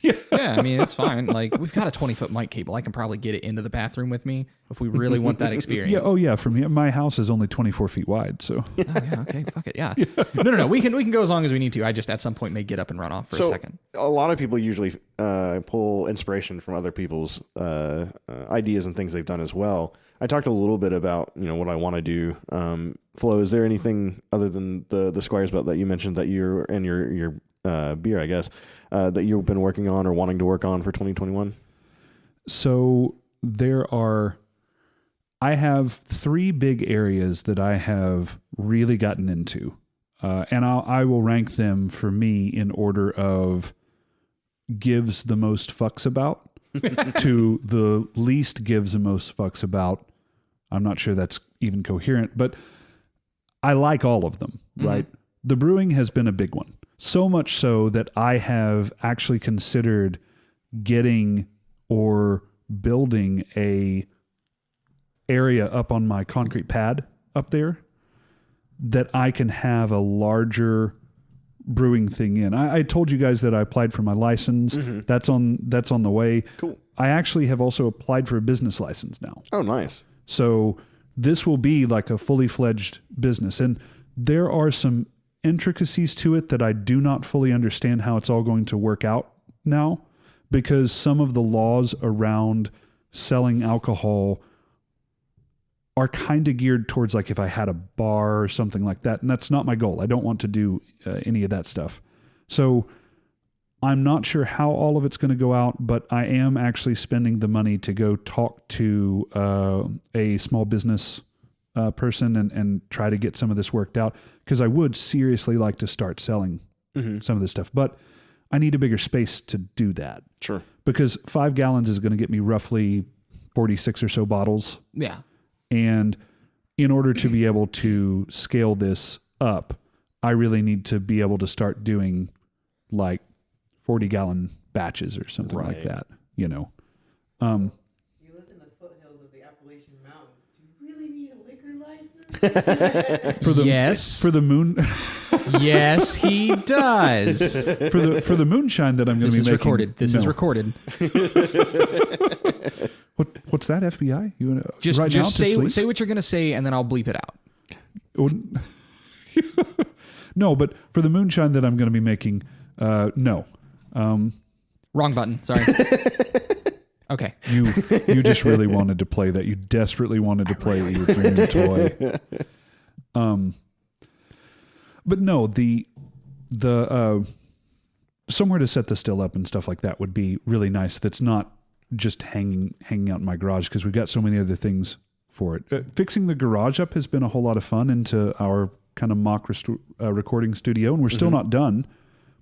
Yeah, I mean, it's fine. Like, we've got a 20-foot mic cable. I can probably get it into the bathroom with me if we really want that experience. Yeah. Oh, yeah. From here, my house is only 24 feet wide, so. Oh, yeah. Okay. Fuck it. Yeah. No. We can go as long as we need to. I just at some point may get up and run off for a second. A lot of people usually pull inspiration from other people's ideas and things they've done as well. I talked a little bit about what I want to do. Flo, is there anything other than the Squire's belt that you mentioned that you're and your beer, I guess, that you've been working on or wanting to work on for 2021? So I have 3 big areas that I have really gotten into, and I will rank them for me in order of gives the most fucks about to the least gives the most fucks about. I'm not sure that's even coherent, but I like all of them, right? The brewing has been a big one. So much so that I have actually considered getting or building a area up on my concrete pad up there that I can have a larger brewing thing in. I told you guys that I applied for my license. That's on the way. Cool. I actually have also applied for a business license now. Oh, nice. So this will be like a fully fledged business, and there are some intricacies to it that I do not fully understand how it's all going to work out now, because some of the laws around selling alcohol are kind of geared towards like if I had a bar or something like that, and that's not my goal. I don't want to do any of that stuff. So I'm not sure how all of it's going to go out, but I am actually spending the money to go talk to a small business person and try to get some of this worked out, because I would seriously like to start selling some of this stuff, but I need a bigger space to do that. Sure. Because 5 gallons is going to get me roughly 46 or so bottles. Yeah. And in order to be able to scale this up, I really need to be able to start doing like 40-gallon batches or something like that, You live in the foothills of the Appalachian Mountains. Do you really need a liquor license? For the moon. Yes, he does. For the moonshine that I'm going to be making. Recorded. This is recorded. What's that, FBI? You wanna, just right just now, say what you're going to say, and then I'll bleep it out. No, but for the moonshine that I'm going to be making, no. Wrong button. Sorry. Okay. You just really wanted to play that. You desperately wanted to play your dream toy. But no, the somewhere to set the still up and stuff like that would be really nice. That's not just hanging out in my garage, because we've got so many other things for it. Fixing the garage up has been a whole lot of fun into our kind of mock recording studio, and we're still not done,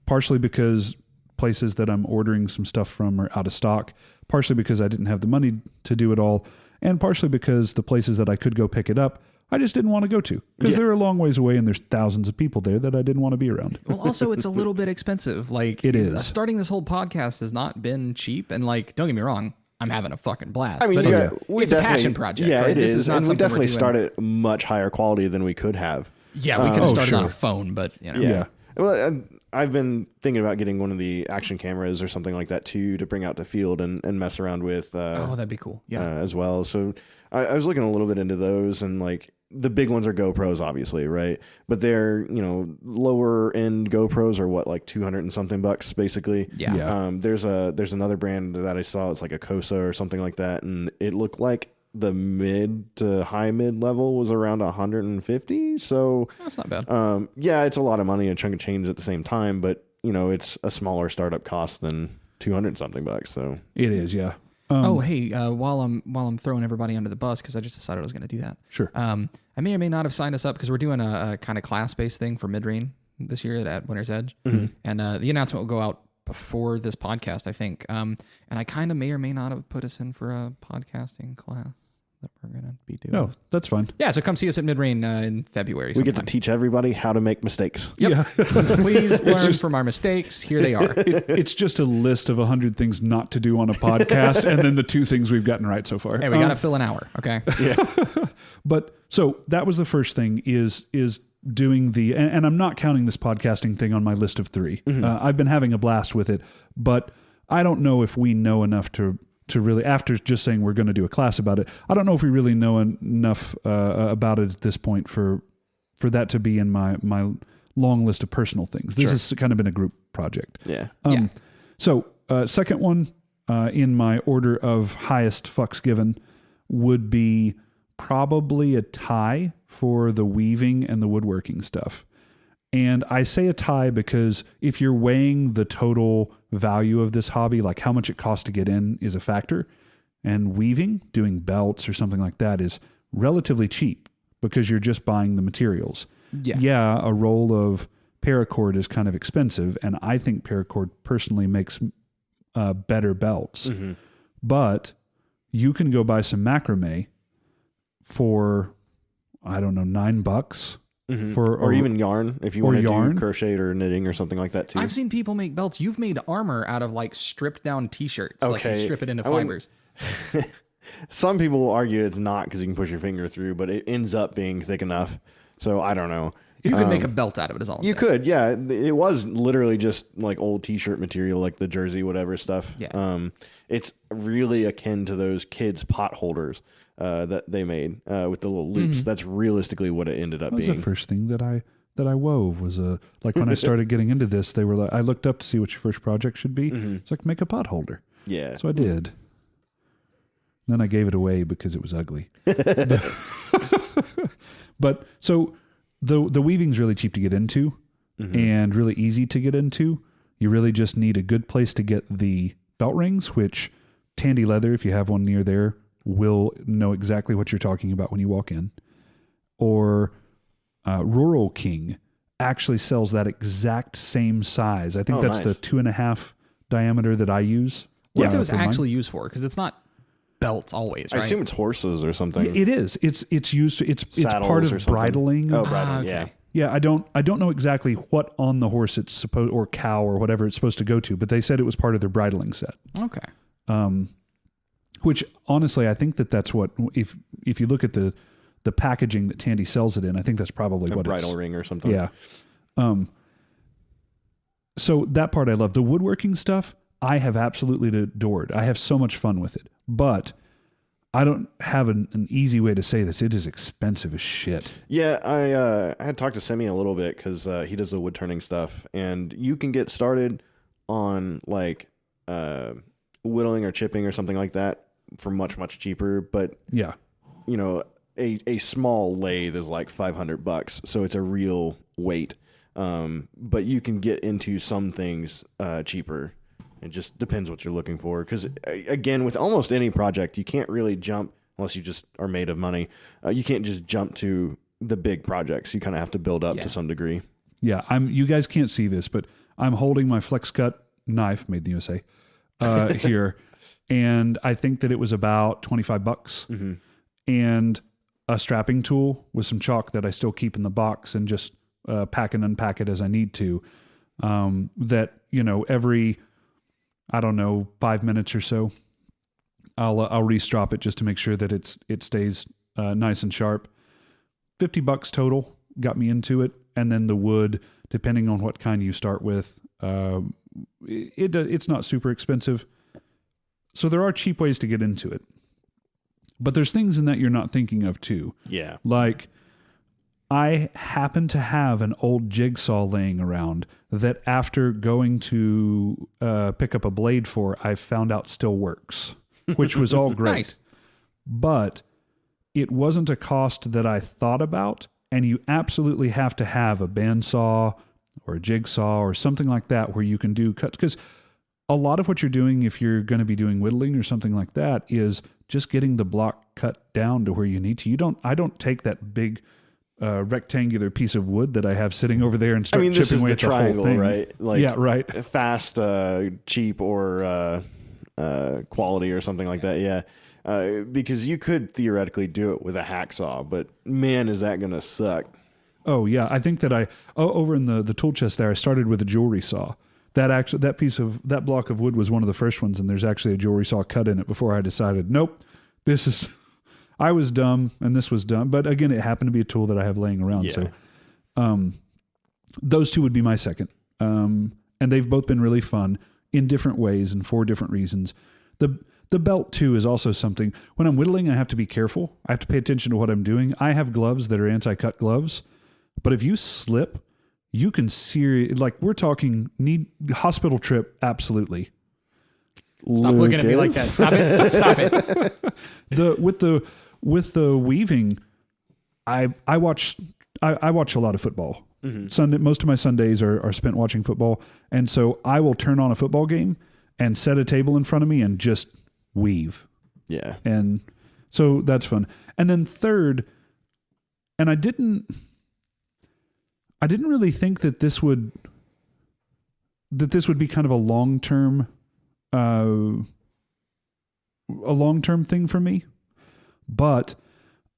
partially because places that I'm ordering some stuff from are out of stock, partially because I didn't have the money to do it all, and partially because the places that I could go pick it up, I just didn't want to go to, because they're a long ways away and there's thousands of people there that I didn't want to be around. Well, also it's a little bit expensive. Like, it is. Starting this whole podcast has not been cheap, and like, don't get me wrong, I'm having a fucking blast. I mean, but it's a passion project. Yeah, right? it is. This is not and we something definitely we're doing. started much higher quality than we could have. Yeah, we could have started on sure. a phone, but Yeah. Well, I've been thinking about getting one of the action cameras or something like that too to bring out to field and mess around with. Oh, that'd be cool. Yeah. As well. So I was looking a little bit into those, and like the big ones are GoPros, obviously, right? But they're, lower end GoPros are what, like 200 and something bucks, basically. Yeah. There's another brand that I saw. It's like a Cosa or something like that, and it looked like the mid to high mid level was around 150. So that's not bad. Yeah, it's a lot of money and a chunk of change at the same time, but it's a smaller startup cost than 200 something bucks. So it is, yeah. While I'm throwing everybody under the bus, because I just decided I was going to do that. Sure. I may or may not have signed us up because we're doing a kind of class-based thing for Midrain this year at Winter's Edge, and the announcement will go out before this podcast, I think. And I kind of may or may not have put us in for a podcasting class that we're going to be doing. Oh, that's fine. Yeah, so come see us at Midrain in February. We get to teach everybody how to make mistakes. Yep. Yeah. Please learn from our mistakes. Here they are. It's just a list of 100 things not to do on a podcast, and then the 2 things we've gotten right so far. Hey, we got to fill an hour, okay? Yeah. But so that was the first thing is doing the, and I'm not counting this podcasting thing on my list of 3. I've been having a blast with it, but I don't know if we know enough to really, after just saying we're going to do a class about it, I don't know if we really know enough about it at this point for that to be in my long list of personal things. This has kind of been a group project. Yeah. So second one in my order of highest fucks given would be probably a tie for the weaving and the woodworking stuff. And I say a tie because if you're weighing the total value of this hobby, like how much it costs to get in is a factor. And weaving, doing belts or something like that, is relatively cheap because you're just buying the materials. Yeah, a roll of paracord is kind of expensive, and I think paracord personally makes better belts. But you can go buy some macrame for, I don't know, $9 or even yarn if you want to do crochet or knitting or something like that too. I've seen people make belts. You've made armor out of like stripped down t-shirts. Like you strip it into fibers. Some people will argue it's not because you can push your finger through, but it ends up being thick enough. So I don't know. You could make a belt out of it, is all I'm saying. Could, yeah. It was literally just like old t-shirt material, like the jersey, whatever stuff. Yeah. It's really akin to those kids' pot holders that they made with the little loops. That's realistically what it ended up being. That was the first thing that I wove was like when I started getting into this, they were like, I looked up to see what your first project should be. It's like, make a pot holder. Yeah. So I did. Then I gave it away because it was ugly. But so the weaving's really cheap to get into and really easy to get into. You really just need a good place to get the belt rings, which Tandy Leather, if you have one near there, will know exactly what you're talking about when you walk in. Or Rural King actually sells that exact same size. I think that's the 2.5 diameter that I use. What it was actually used for? Because it's not belts always, right? I assume it's horses or something. It is. It's used to, it's part of bridling. Oh, bridling, yeah. Yeah, I don't know exactly what on the horse it's supposed, or cow or whatever it's supposed to go to, but they said it was part of their bridling set. Okay. Which honestly, I think that's what, if you look at the packaging that Tandy sells it in, I think that's probably what bridle ring or something. Yeah. So that part I love. The woodworking stuff I have absolutely adored. I have so much fun with it, but I don't have an easy way to say this. It is expensive as shit. Yeah, I had talked to Semi a little bit because he does the wood turning stuff, and you can get started on like whittling or chipping or something like that for much, much cheaper. But yeah, a small lathe is like $500, so it's a real weight. But you can get into some things cheaper. It just depends what you're looking for. Because, again, with almost any project, you can't really jump, unless you just are made of money, you can't just jump to the big projects. You kind of have to build up to some degree. Yeah, you guys can't see this, but I'm holding my flex cut knife, made in the USA, here. And I think that it was about $25. And a strapping tool with some chalk that I still keep in the box and just pack and unpack it as I need to. That, every... I don't know, 5 minutes or so, I'll restrop it just to make sure that it stays nice and sharp. $50 total got me into it. and then the wood, depending on what kind you start with, it's not super expensive. So there are cheap ways to get into it. But there's things in that you're not thinking of too. Yeah. Like, I happen to have an old jigsaw laying around that after going to pick up a blade for, I found out still works, which was all great. Nice. But it wasn't a cost that I thought about, and you absolutely have to have a bandsaw or a jigsaw or something like that where you can do cuts. Because a lot of what you're doing, if you're going to be doing whittling or something like that, is just getting the block cut down to where you need to. I don't take that big rectangular piece of wood that I have sitting over there and start this chipping is away the at the whole triangle, thing. right? Like, yeah, right. Fast, cheap, or quality or something like that. Yeah, because you could theoretically do it with a hacksaw, but man, is that going to suck. Oh yeah, I think that over in the tool chest there, I started with a jewelry saw. That block of wood was one of the first ones, and there's actually a jewelry saw cut in it before I decided, nope, I was dumb and this was dumb. But again, it happened to be a tool that I have laying around. Yeah. So those two would be my second. And they've both been really fun in different ways and for different reasons. The belt too is also something. When I'm whittling, I have to be careful. I have to pay attention to what I'm doing. I have gloves that are anti-cut gloves, but if you slip, you can we're talking need hospital trip. Absolutely. Stop looking at me like that. Stop it. Stop it. With the weaving, I watch a lot of football. Mm-hmm. Most of my Sundays are spent watching football, and so I will turn on a football game and set a table in front of me and just weave. Yeah, and so that's fun. And then third, and I didn't really think that this would be kind of a long-term thing for me. But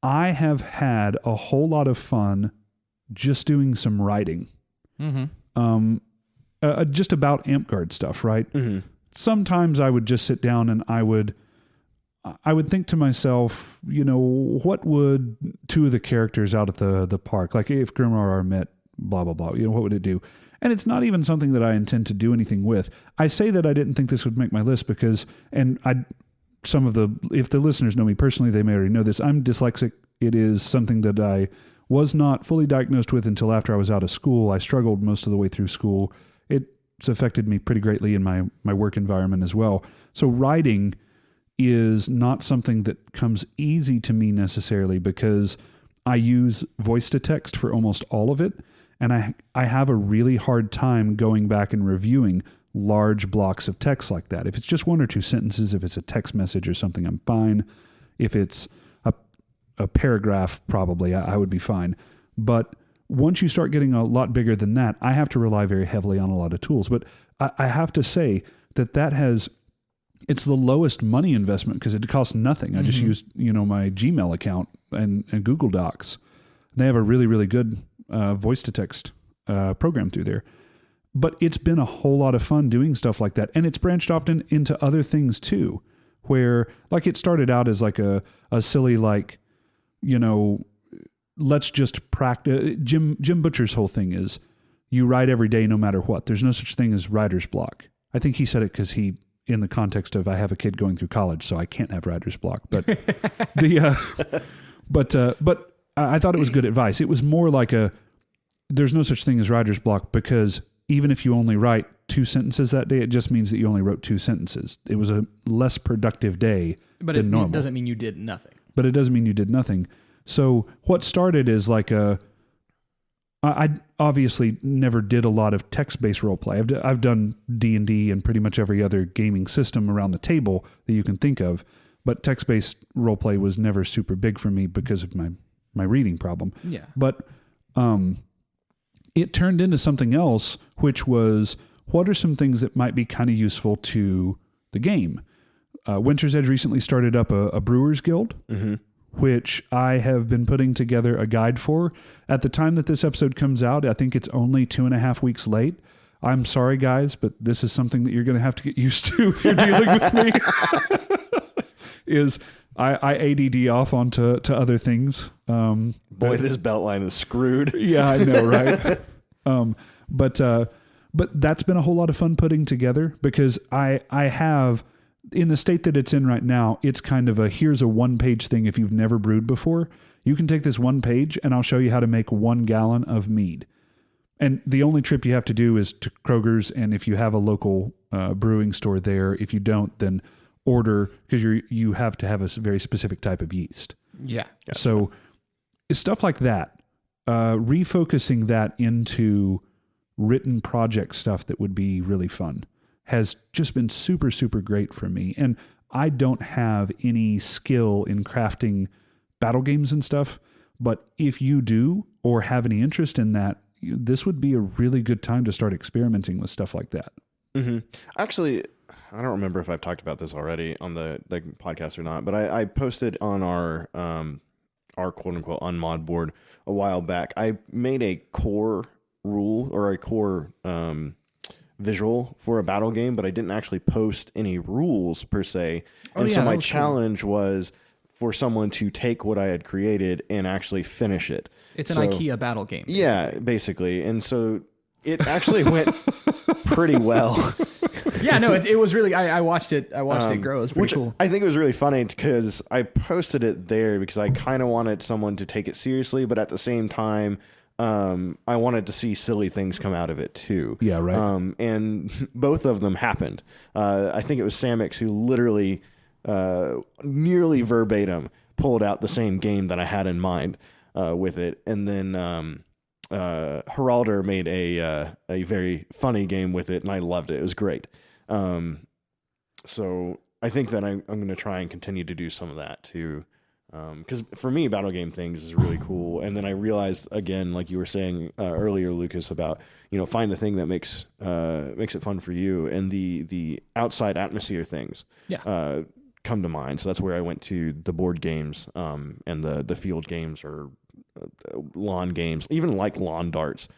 I have had a whole lot of fun just doing some writing. Mm-hmm. Just about Amtgard stuff, right? Mm-hmm. Sometimes I would just sit down and I would think to myself, what would two of the characters out at the park, like if Grimrar met blah, blah, blah, what would it do? And it's not even something that I intend to do anything with. I say that I didn't think this would make my list because, if the listeners know me personally, they may already know this. I'm dyslexic. It is something that I was not fully diagnosed with until after I was out of school. I struggled most of the way through school. It's affected me pretty greatly in my work environment as well. So writing is not something that comes easy to me necessarily because I use voice to text for almost all of it. And I have a really hard time going back and reviewing large blocks of text like that. If it's just one or two sentences, if it's a text message or something, I'm fine. If it's a paragraph, probably I would be fine. But once you start getting a lot bigger than that, I have to rely very heavily on a lot of tools. But I have to say it's the lowest money investment because it costs nothing. Mm-hmm. I just use, my Gmail account and Google Docs. They have a really, really good voice to text program through there. But it's been a whole lot of fun doing stuff like that. And it's branched off into other things too, where like it started out as like a silly, like, let's just practice. Jim Butcher's whole thing is you write every day, no matter what. There's no such thing as writer's block. I think he said it because in the context of I have a kid going through college, so I can't have writer's block. But but I thought it was good advice. It was more like there's no such thing as writer's block because even if you only write 2 sentences that day, it just means that you only wrote 2 sentences. It was a less productive day than normal. But it doesn't mean you did nothing. But it doesn't mean you did nothing. So what started as like I obviously never did a lot of text-based roleplay. I've done D&D and pretty much every other gaming system around the table that you can think of, but text-based roleplay was never super big for me because of my reading problem. Yeah. But it turned into something else, which was what are some things that might be kind of useful to the game? Winter's Edge recently started up a Brewers Guild, mm-hmm. which I have been putting together a guide for. At the time that this episode comes out, I think it's only 2.5 weeks late. I'm sorry, guys, but this is something that you're going to have to get used to if you're dealing with me. Is I ADD off onto other things. Boy, this beltline is screwed. Yeah, I know, right? But that's been a whole lot of fun putting together, because I have, in the state that it's in right now, it's kind of here's a 1-page thing. If you've never brewed before, you can take this 1 page and I'll show you how to make 1 gallon of mead. And the only trip you have to do is to Kroger's, and if you have a local brewing store there, if you don't, then order, because you have to have a very specific type of yeast. Yeah. So it's stuff like that, refocusing that into written project stuff that would be really fun has just been super, super great for me. And I don't have any skill in crafting battle games and stuff, but if you do or have any interest in that, this would be a really good time to start experimenting with stuff like that. Mm-hmm. Actually, I don't remember if I've talked about this already on the podcast or not, but I posted on our quote unquote unmod board a while back. I made a core rule or a core visual for a battle game, but I didn't actually post any rules per se. And so my challenge was for someone to take what I had created and actually finish it. It's an IKEA battle game. Basically. Yeah, basically. And so it actually went pretty well. Yeah, no, it was really, I watched it grow. It was pretty cool. I think it was really funny because I posted it there because I kind of wanted someone to take it seriously, but at the same time, I wanted to see silly things come out of it too. Yeah, right. And both of them happened. I think it was Samix who literally nearly verbatim pulled out the same game that I had in mind with it. And then Geralder made a very funny game with it, and I loved it. It was great. So I think that I'm going to try and continue to do some of that too. Because for me, battle game things is really cool. And then I realized, again, like you were saying earlier, Lucas, about, find the thing that makes it fun for you, and the outside atmosphere things come to mind. So that's where I went to the board games and the field games or lawn games, even like lawn darts.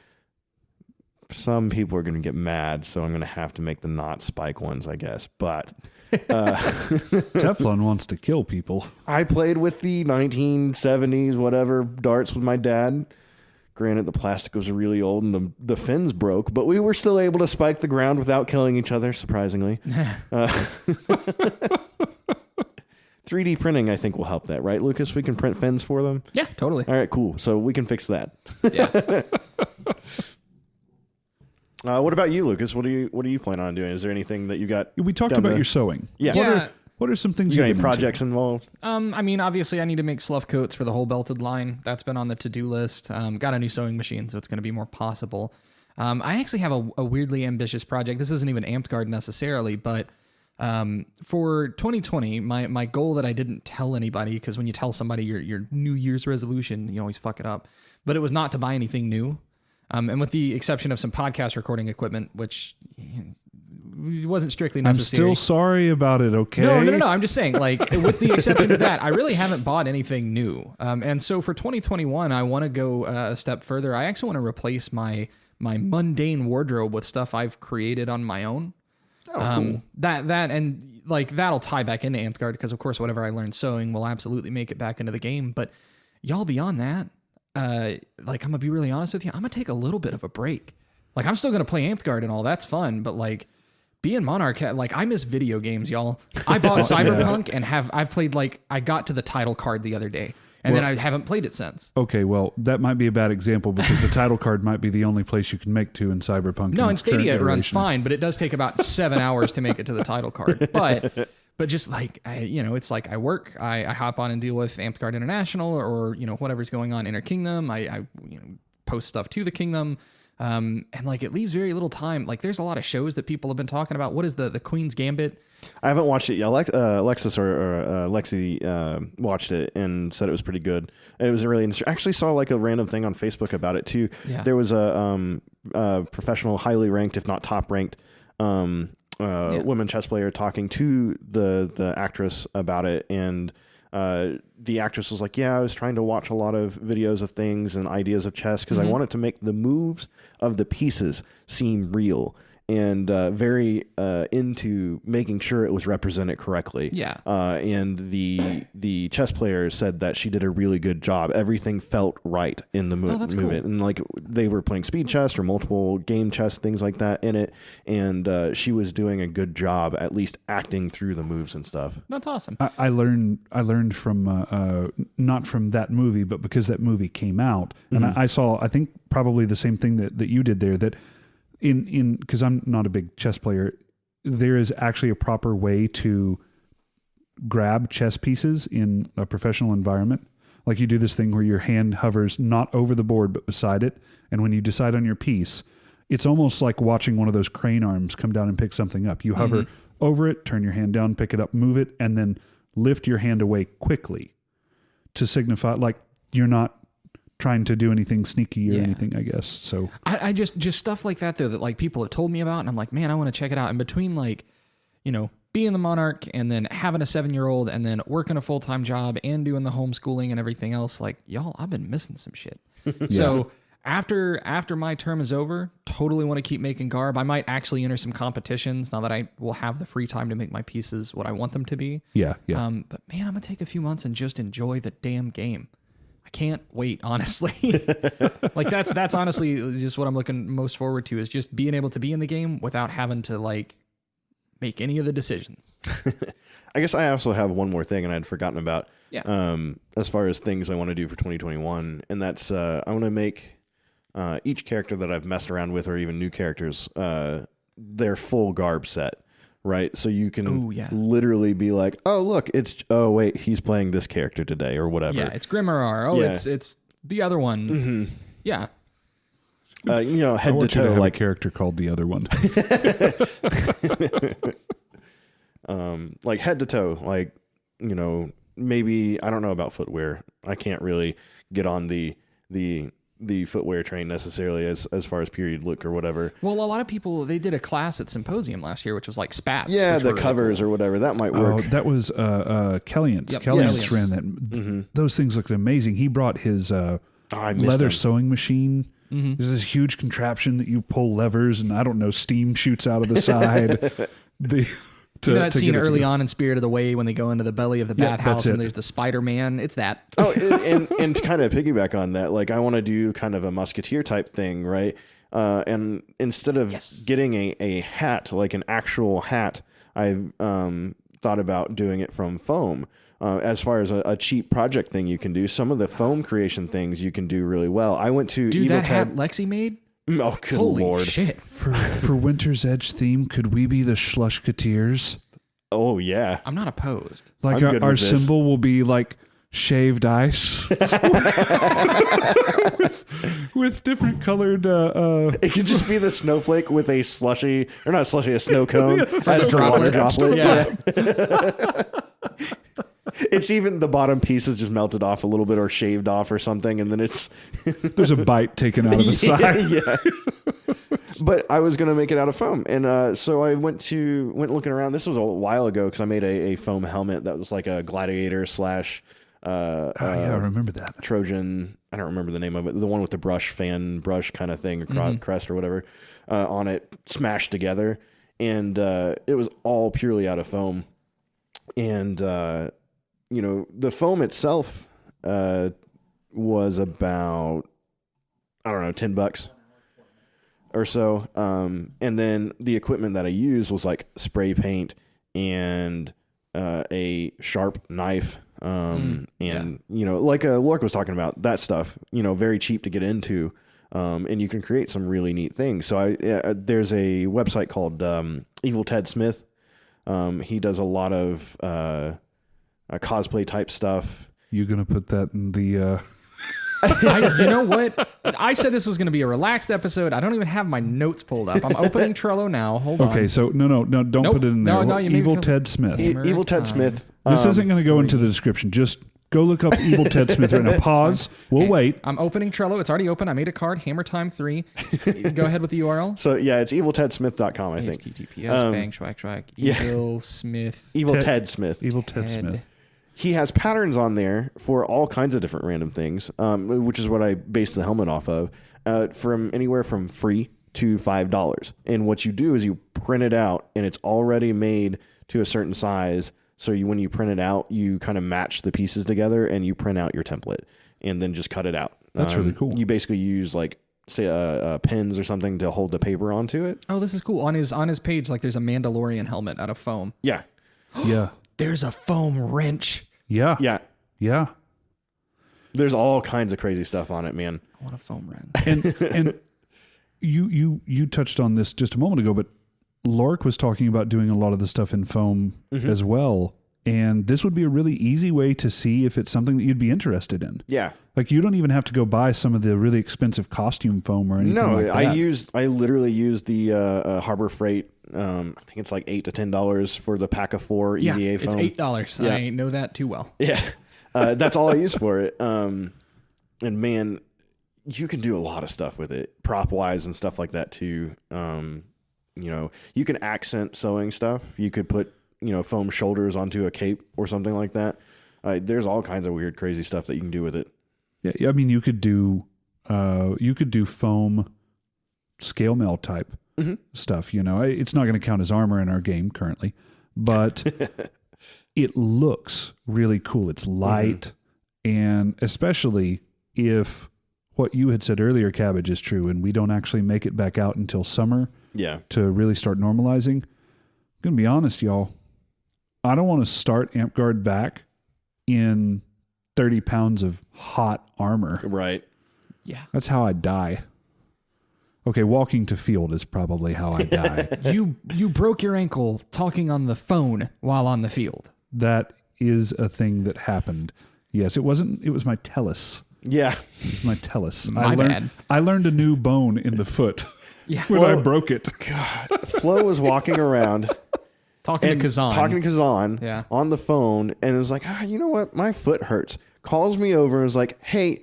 Some people are going to get mad, so I'm going to have to make the not spike ones, I guess. But Teflon wants to kill people. I played with the 1970s, whatever, darts with my dad. Granted, the plastic was really old and the fins broke, but we were still able to spike the ground without killing each other, surprisingly. 3D printing, I think, will help that, right, Lucas? We can print fins for them? Yeah, totally. All right, cool. So we can fix that. Yeah. What about you, Lucas? What are you planning on doing? Is there anything that you got? We talked about your sewing. Yeah. What are some things you got? Any projects involved? I mean, obviously, I need to make slough coats for the whole belted line. That's been on the to-do list. Got a new sewing machine, so it's going to be more possible. I actually have a weirdly ambitious project. This isn't even Amtgard necessarily, but for 2020, my goal that I didn't tell anybody, because when you tell somebody your New Year's resolution, you always fuck it up. But it was not to buy anything new. And with the exception of some podcast recording equipment, which wasn't strictly necessary. I'm still sorry about it, okay? No. I'm just saying, like, with the exception of that, I really haven't bought anything new. And so for 2021, I want to go a step further. I actually want to replace my mundane wardrobe with stuff I've created on my own. Cool. That and like that'll tie back into Amtgard, because of course whatever I learned sewing will absolutely make it back into the game. But y'all, beyond that, like, I'm gonna be really honest with you, I'm gonna take a little bit of a break. Like, I'm still gonna play Amtgard and all, that's fun, but like being Monarch, like, I miss video games, y'all. I bought Cyberpunk and I've played, like, I got to the title card the other day, and then I haven't played it since. Okay, well, that might be a bad example, because the title card might be the only place you can make to in Cyberpunk. No, in Stadia it runs fine, but it does take about 7 hours to make it to the title card. But just like, it's like I work, I hop on and deal with Amtgard International or, whatever's going on Inner Kingdom. I post stuff to the Kingdom. And like, it leaves very little time. Like, there's a lot of shows that people have been talking about. What is the Queen's Gambit? I haven't watched it yet. Alexis or Lexi watched it and said it was pretty good. It was really interesting. I actually saw like a random thing on Facebook about it too. Yeah. There was a professional, highly ranked, if not top ranked, women chess player talking to the actress about it, and the actress was like, I was trying to watch a lot of videos of things and ideas of chess because I wanted to make the moves of the pieces seem real. and very into making sure it was represented correctly. Yeah. And the chess player said that she did a really good job. Everything felt right in the movement. Cool. And like they were playing speed chess or multiple game chess, things like that in it. And she was doing a good job, at least acting through the moves and stuff. That's awesome. I learned from not from that movie, but because that movie came out, and I saw, I think probably the same thing that you did there, that because I'm not a big chess player, there is actually a proper way to grab chess pieces in a professional environment. Like you do this thing where your hand hovers not over the board but beside it, and when you decide on your piece, it's almost like watching one of those crane arms come down and pick something up. You hover over it, turn your hand down, pick it up, move it, and then lift your hand away quickly to signify like you're not trying to do anything sneaky or anything, I guess. So I just stuff like that though, that like people have told me about, and I'm like, man, I want to check it out. And between like, you know, being the monarch and then having a 7-year-old and then working a full-time job and doing the homeschooling and everything else, like y'all, I've been missing some shit. So after my term is over, totally want to keep making Garb. I might actually enter some competitions now that I will have the free time to make my pieces what I want them to be. Yeah. But man, I'm gonna take a few months and just enjoy the damn game. I can't wait, honestly. Like that's honestly just what I'm looking most forward to, is just being able to be in the game without having to like make any of the decisions. I guess I also have one more thing, and I'd forgotten about. Yeah. As far as things I want to do for 2021, and that's I want to make each character that I've messed around with, or even new characters, their full garb set. Right, so you can literally be like, "Oh, look, wait, he's playing this character today, or whatever." Yeah, it's Grimoire. Oh, it's the other one. Mm-hmm. Yeah, you know, head to toe, to have like a character called the other one. Like head to toe, like, you know, maybe I don't know about footwear. I can't really get on the footwear train necessarily as far as period look or whatever. Well, a lot of people, they did a class at Symposium last year, which was like spats. Yeah, the covers or whatever. That might work. Oh, that was Kellyan's. Yep. Kellyan's ran that. Those things looked amazing. He brought his leather sewing machine. There's this huge contraption that you pull levers, and I don't know, steam shoots out of the side. You know that scene early on in Spirit of the Way when they go into the belly of the bathhouse and there's the Spider-Man? It's that. Oh, and to kind of piggyback on that, like I want to do kind of a musketeer type thing, right? And instead of getting a hat, like an actual hat, I've thought about doing it from foam. As far as a cheap project thing you can do, some of the foam creation things you can do really well. I went to Dude, that hat Lexi made? Oh, good Holy Lord. shit. For Winter's Edge theme, could we be the Schlushketeers? Oh, yeah. I'm not opposed. Like our symbol will be like shaved ice with different colored it could just be the snowflake with a slushy, or not a slushy, a snow cone as the water droplet. Yeah. It's even the bottom piece is just melted off a little bit or shaved off or something, and then it's there's a bite taken out of the side. Yeah. But I was gonna make it out of foam, and so I went looking around. This was a while ago because I made a foam helmet that was like a gladiator slash. Yeah, I remember that Trojan. I don't remember the name of it. The one with the fan brush kind of thing, crest or whatever, on it, smashed together, and it was all purely out of foam, and. You know, the foam itself was about, I don't know, $10 or so. And then the equipment that I used was like spray paint and a sharp knife. And, you know, like Lork was talking about, that stuff, you know, very cheap to get into. And you can create some really neat things. So there's a website called Evil Ted Smith. He does a lot of... cosplay type stuff. You gonna put that in the you know what? I said this was going to be a relaxed episode. I don't even have my notes pulled up. I'm opening Trello now. Hold on. Okay, so no, don't put it in there. No, you made me Evil feel- Ted Smith. Evil Ted Smith. This isn't going to go into the description. Just go look up Evil Ted Smith right now. Pause. We'll wait. I'm opening Trello. It's already open. I made a card. Hammer Time 3. Go ahead with the URL. So yeah, it's eviltedsmith.com, I think. HTTPS bang schwack. Evil Smith. Evil Ted Smith. Evil Ted Smith. He has patterns on there for all kinds of different random things, which is what I based the helmet off of, from anywhere from free to $5. And what you do is you print it out, and it's already made to a certain size. So when you print it out, you kind of match the pieces together, and you print out your template, and then just cut it out. That's really cool. You basically use like say pins or something to hold the paper onto it. Oh, this is cool. On his page, like there's a Mandalorian helmet out of foam. Yeah. Yeah. There's a foam wrench. Yeah. Yeah. Yeah. There's all kinds of crazy stuff on it, man. I want a foam wrench. And you touched on this just a moment ago, but Lork was talking about doing a lot of the stuff in foam as well. And this would be a really easy way to see if it's something that you'd be interested in. Yeah. Like you don't even have to go buy some of the really expensive costume foam or anything like that. I literally used the Harbor Freight. I think it's like $8 to $10 for the pack of 4 EVA foam. It's $8. Yeah. I know that too well. Yeah. That's all I use for it. And man, you can do a lot of stuff with it, prop wise and stuff like that too. You can accent sewing stuff. You could put, foam shoulders onto a cape or something like that. There's all kinds of weird, crazy stuff that you can do with it. Yeah. I mean, you could do foam scale mail type stuff. It's not going to count as armor in our game currently, but it looks really cool. It's light, and especially if what you had said earlier, Cabbage, is true, and we don't actually make it back out until summer. Yeah. To really start normalizing. I'm going to be honest, y'all. I don't want to start Amtgard back in 30 pounds of hot armor. Right. Yeah. That's how I die. Okay, walking to field is probably how I die. You broke your ankle talking on the phone while on the field. That is a thing that happened. Yes, it was my talus. Yeah. It was my talus. Bad. I learned a new bone in the foot. Yeah. When I broke it. God. Flo was walking around talking to Kazan on the phone, and it was like, you know what? My foot hurts. Calls me over and was like, hey,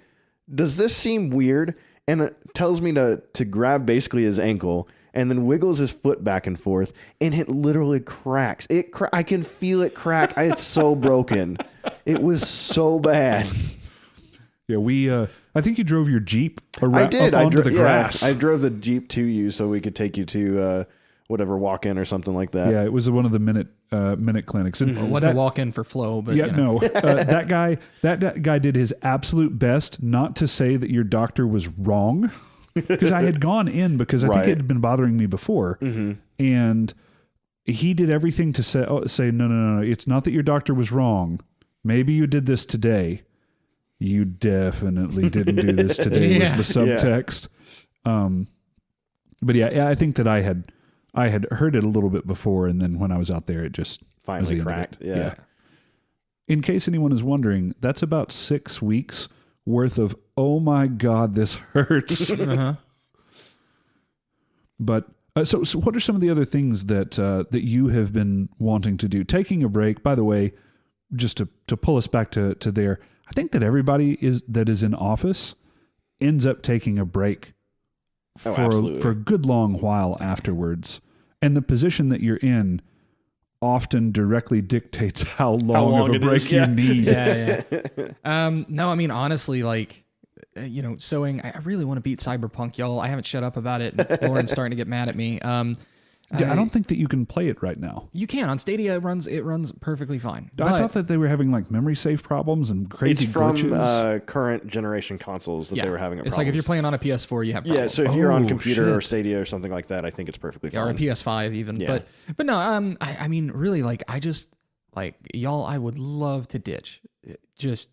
does this seem weird? And it tells me to grab basically his ankle and then wiggles his foot back and forth, and it literally cracks. I can feel it crack. It's so broken. It was so bad. Yeah, I think you drove your Jeep around I did. onto the grass. I drove the Jeep to you so we could take you to whatever walk-in or something like that. Yeah, it was one of the minute clinics. And it wasn't a walk-in for Flo, but no. That guy did his absolute best not to say that your doctor was wrong, because I had gone in because I think it had been bothering me before, and he did everything to say no, it's not that your doctor was wrong. Maybe you did this today. You definitely didn't do this today. Was the subtext. But yeah, I think that I had heard it a little bit before, and then when I was out there, it just finally cracked. Yeah. In case anyone is wondering, that's about 6 weeks worth of, oh my God, this hurts. But so what are some of the other things that you have been wanting to do? Taking a break, by the way, just to pull us back to there. I think that everybody that is in office ends up taking a break for a good long while afterwards. And the position that you're in often directly dictates how long of a break you need. No, I mean, honestly, like, sewing, I really want to beat Cyberpunk, y'all. I haven't shut up about it. Lauren's starting to get mad at me. I don't think that you can play it right now. You can. On Stadia, it runs perfectly fine. I thought that they were having like memory save problems and crazy glitches. It's from current generation consoles that they were having problems. It's like if you're playing on a PS4, you have problems. Yeah, so if you're on computer or Stadia or something like that, I think it's perfectly fine. Or a PS5 even. Yeah. But no, I mean, really, like, I just, like, y'all, I would love to ditch. Just,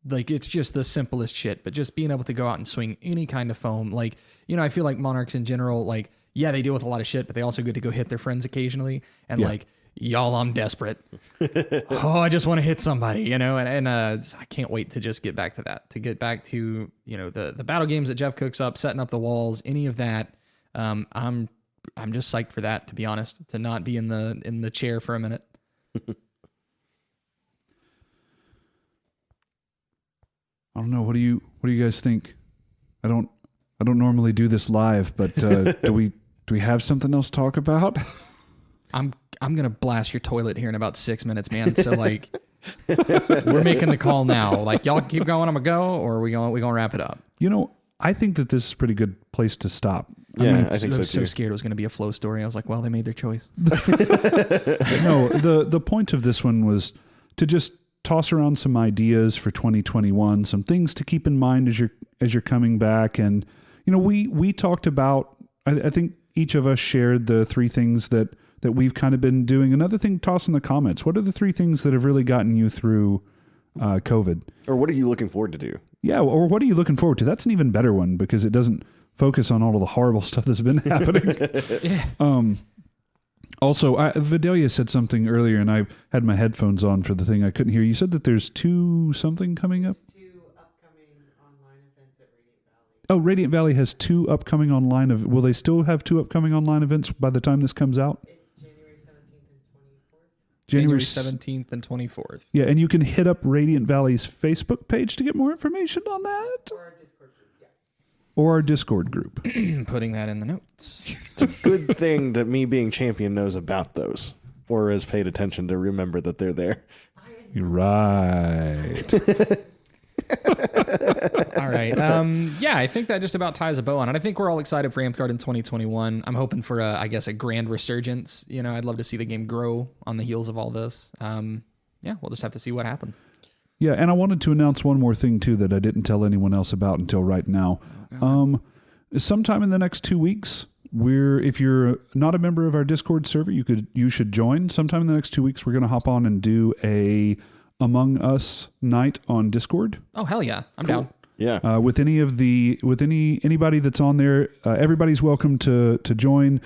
like, it's just the simplest shit, but just being able to go out and swing any kind of foam. Like, I feel like Monarchs in general, like, yeah, they deal with a lot of shit, but they also get to go hit their friends occasionally. And like, y'all, I'm desperate. I just want to hit somebody, and I can't wait to just get back to that, to get back to, the battle games that Jeff cooks up, setting up the walls, any of that. I'm just psyched for that, to be honest, to not be in the chair for a minute. I don't know. What do you guys think? I don't normally do this live, but do we have something else to talk about? I'm gonna blast your toilet here in about 6 minutes, man. So like, we're making the call now. Like, y'all keep going, I'm gonna go, or we gonna wrap it up. I think that this is a pretty good place to stop. Yeah, I think I so was so too. scared it was going to be a flow story. I was like, well, they made their choice. No, the point of this one was to just toss around some ideas for 2021, some things to keep in mind as you're coming back. And we talked about, I think each of us shared the 3 things that we've kind of been doing. Another thing, toss in the comments. What are the 3 things that have really gotten you through COVID? Or what are you looking forward to do? Yeah, or what are you looking forward to? That's an even better one because it doesn't focus on all of the horrible stuff that's been happening. Yeah. Also, Vidalia said something earlier, and I had my headphones on for the thing I couldn't hear. You said that there's 2 something coming up? 2 upcoming online events at Radiant Valley. Oh, Radiant Valley has 2 upcoming online. Will they still have 2 upcoming online events by the time this comes out? It's January 17th and 24th. January 17th and 24th. Yeah, and you can hit up Radiant Valley's Facebook page to get more information on that. Or our Discord group, yeah. Or our Discord group. Putting that in the notes. It's a good thing that me being champion knows about those or has paid attention to remember that they're there. You're right. All right. Yeah, I think that just about ties a bow on it. I think we're all excited for Amtgard in 2021. I'm hoping for a grand resurgence. I'd love to see the game grow on the heels of all this. Yeah, we'll just have to see what happens. Yeah, and I wanted to announce one more thing too that I didn't tell anyone else about until right now. Sometime in the next 2 weeks, if you're not a member of our Discord server, you should join. Sometime in the next 2 weeks, we're going to hop on and do a Among Us night on Discord. Oh hell yeah, I'm down. Yeah. With anybody that's on there, everybody's welcome to join.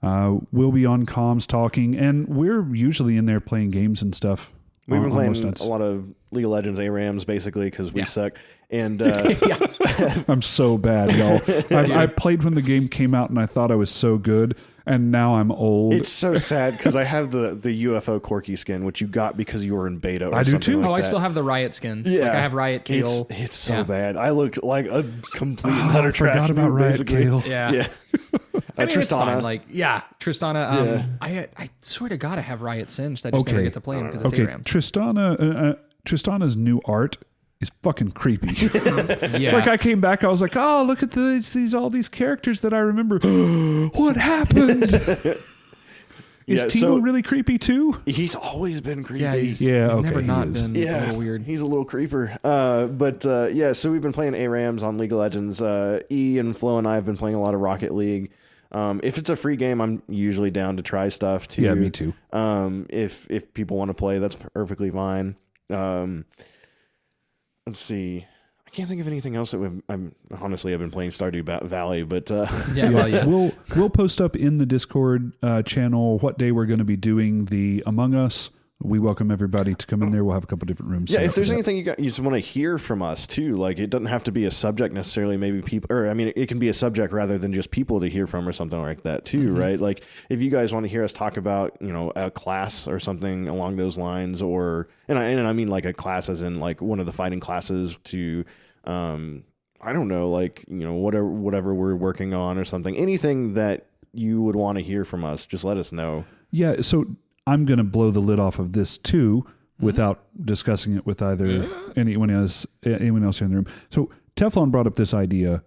We'll be on comms talking, and we're usually in there playing games and stuff. We've been playing a lot of League of Legends ARAMs basically because we suck. And I'm so bad, y'all. I played when the game came out and I thought I was so good, and now I'm old. It's so sad because I have the UFO Corky skin, which you got because you were in beta. Or I do something too. Like I that. still have the Riot skin. Yeah, like I have Riot Kale. It's so bad. I look like a complete I forgot about Riot Kale. Yeah. I mean, Tristana. it's fine. Tristana. I swear to God, I have Riot Singed. I just never get to play him because it's ARAM. Tristana's new art is fucking creepy. Yeah. Like I came back, I was like, oh, look at all these characters that I remember. What happened? Is Timo really creepy too? He's always been creepy. Yeah, he's okay, never he not is. been a little weird. He's a little creeper. So we've been playing ARAMs on League of Legends. E and Flo and I have been playing a lot of Rocket League. If it's a free game, I'm usually down to try stuff too. Yeah, me too. If people want to play, that's perfectly fine. Let's see. I can't think of anything else that I've been playing Stardew Valley, but we'll post up in the Discord channel what day we're going to be doing the Among Us. We welcome everybody to come in there. We'll have a couple different rooms. Yeah, if there's anything you just want to hear from us too, like it doesn't have to be a subject necessarily. Maybe people, it can be a subject rather than just people to hear from or something like that too, right? Like if you guys want to hear us talk about, a class or something along those lines, and I mean like a class as in like one of the fighting classes to, I don't know, like whatever we're working on or something. Anything that you would want to hear from us, just let us know. Yeah, so I'm going to blow the lid off of this too without discussing it with either anyone else here in the room. So Teflon brought up this idea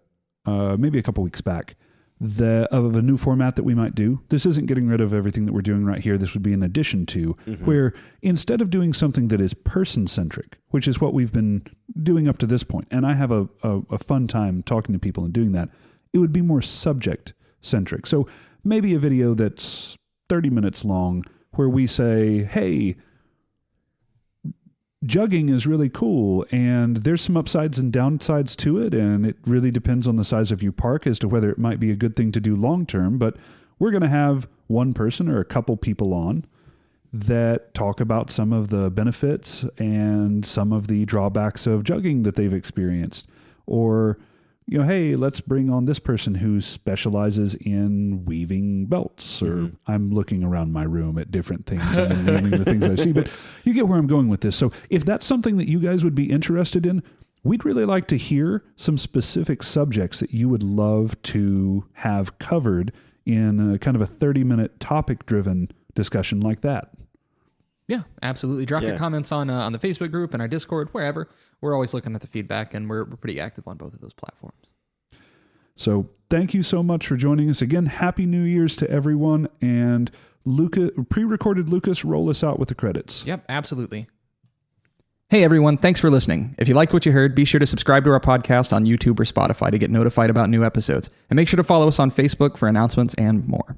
maybe a couple weeks back of a new format that we might do. This isn't getting rid of everything that we're doing right here. This would be in addition to where instead of doing something that is person-centric, which is what we've been doing up to this point, and I have a fun time talking to people and doing that, it would be more subject-centric. So maybe a video that's 30 minutes long where we say, hey, jugging is really cool and there's some upsides and downsides to it, and it really depends on the size of your park as to whether it might be a good thing to do long term, but we're going to have one person or a couple people on that talk about some of the benefits and some of the drawbacks of jugging that they've experienced. Or hey, let's bring on this person who specializes in weaving belts, or I'm looking around my room at different things and then naming the things I see, but you get where I'm going with this. So if that's something that you guys would be interested in, we'd really like to hear some specific subjects that you would love to have covered in a kind of a 30-minute topic-driven discussion like that. Yeah, absolutely. Drop your comments on the Facebook group and our Discord, wherever. We're always looking at the feedback, and we're pretty active on both of those platforms. So thank you so much for joining us again. Happy New Year's to everyone. And pre-recorded Lucas, roll us out with the credits. Yep, absolutely. Hey everyone, thanks for listening. If you liked what you heard, be sure to subscribe to our podcast on YouTube or Spotify to get notified about new episodes. And make sure to follow us on Facebook for announcements and more.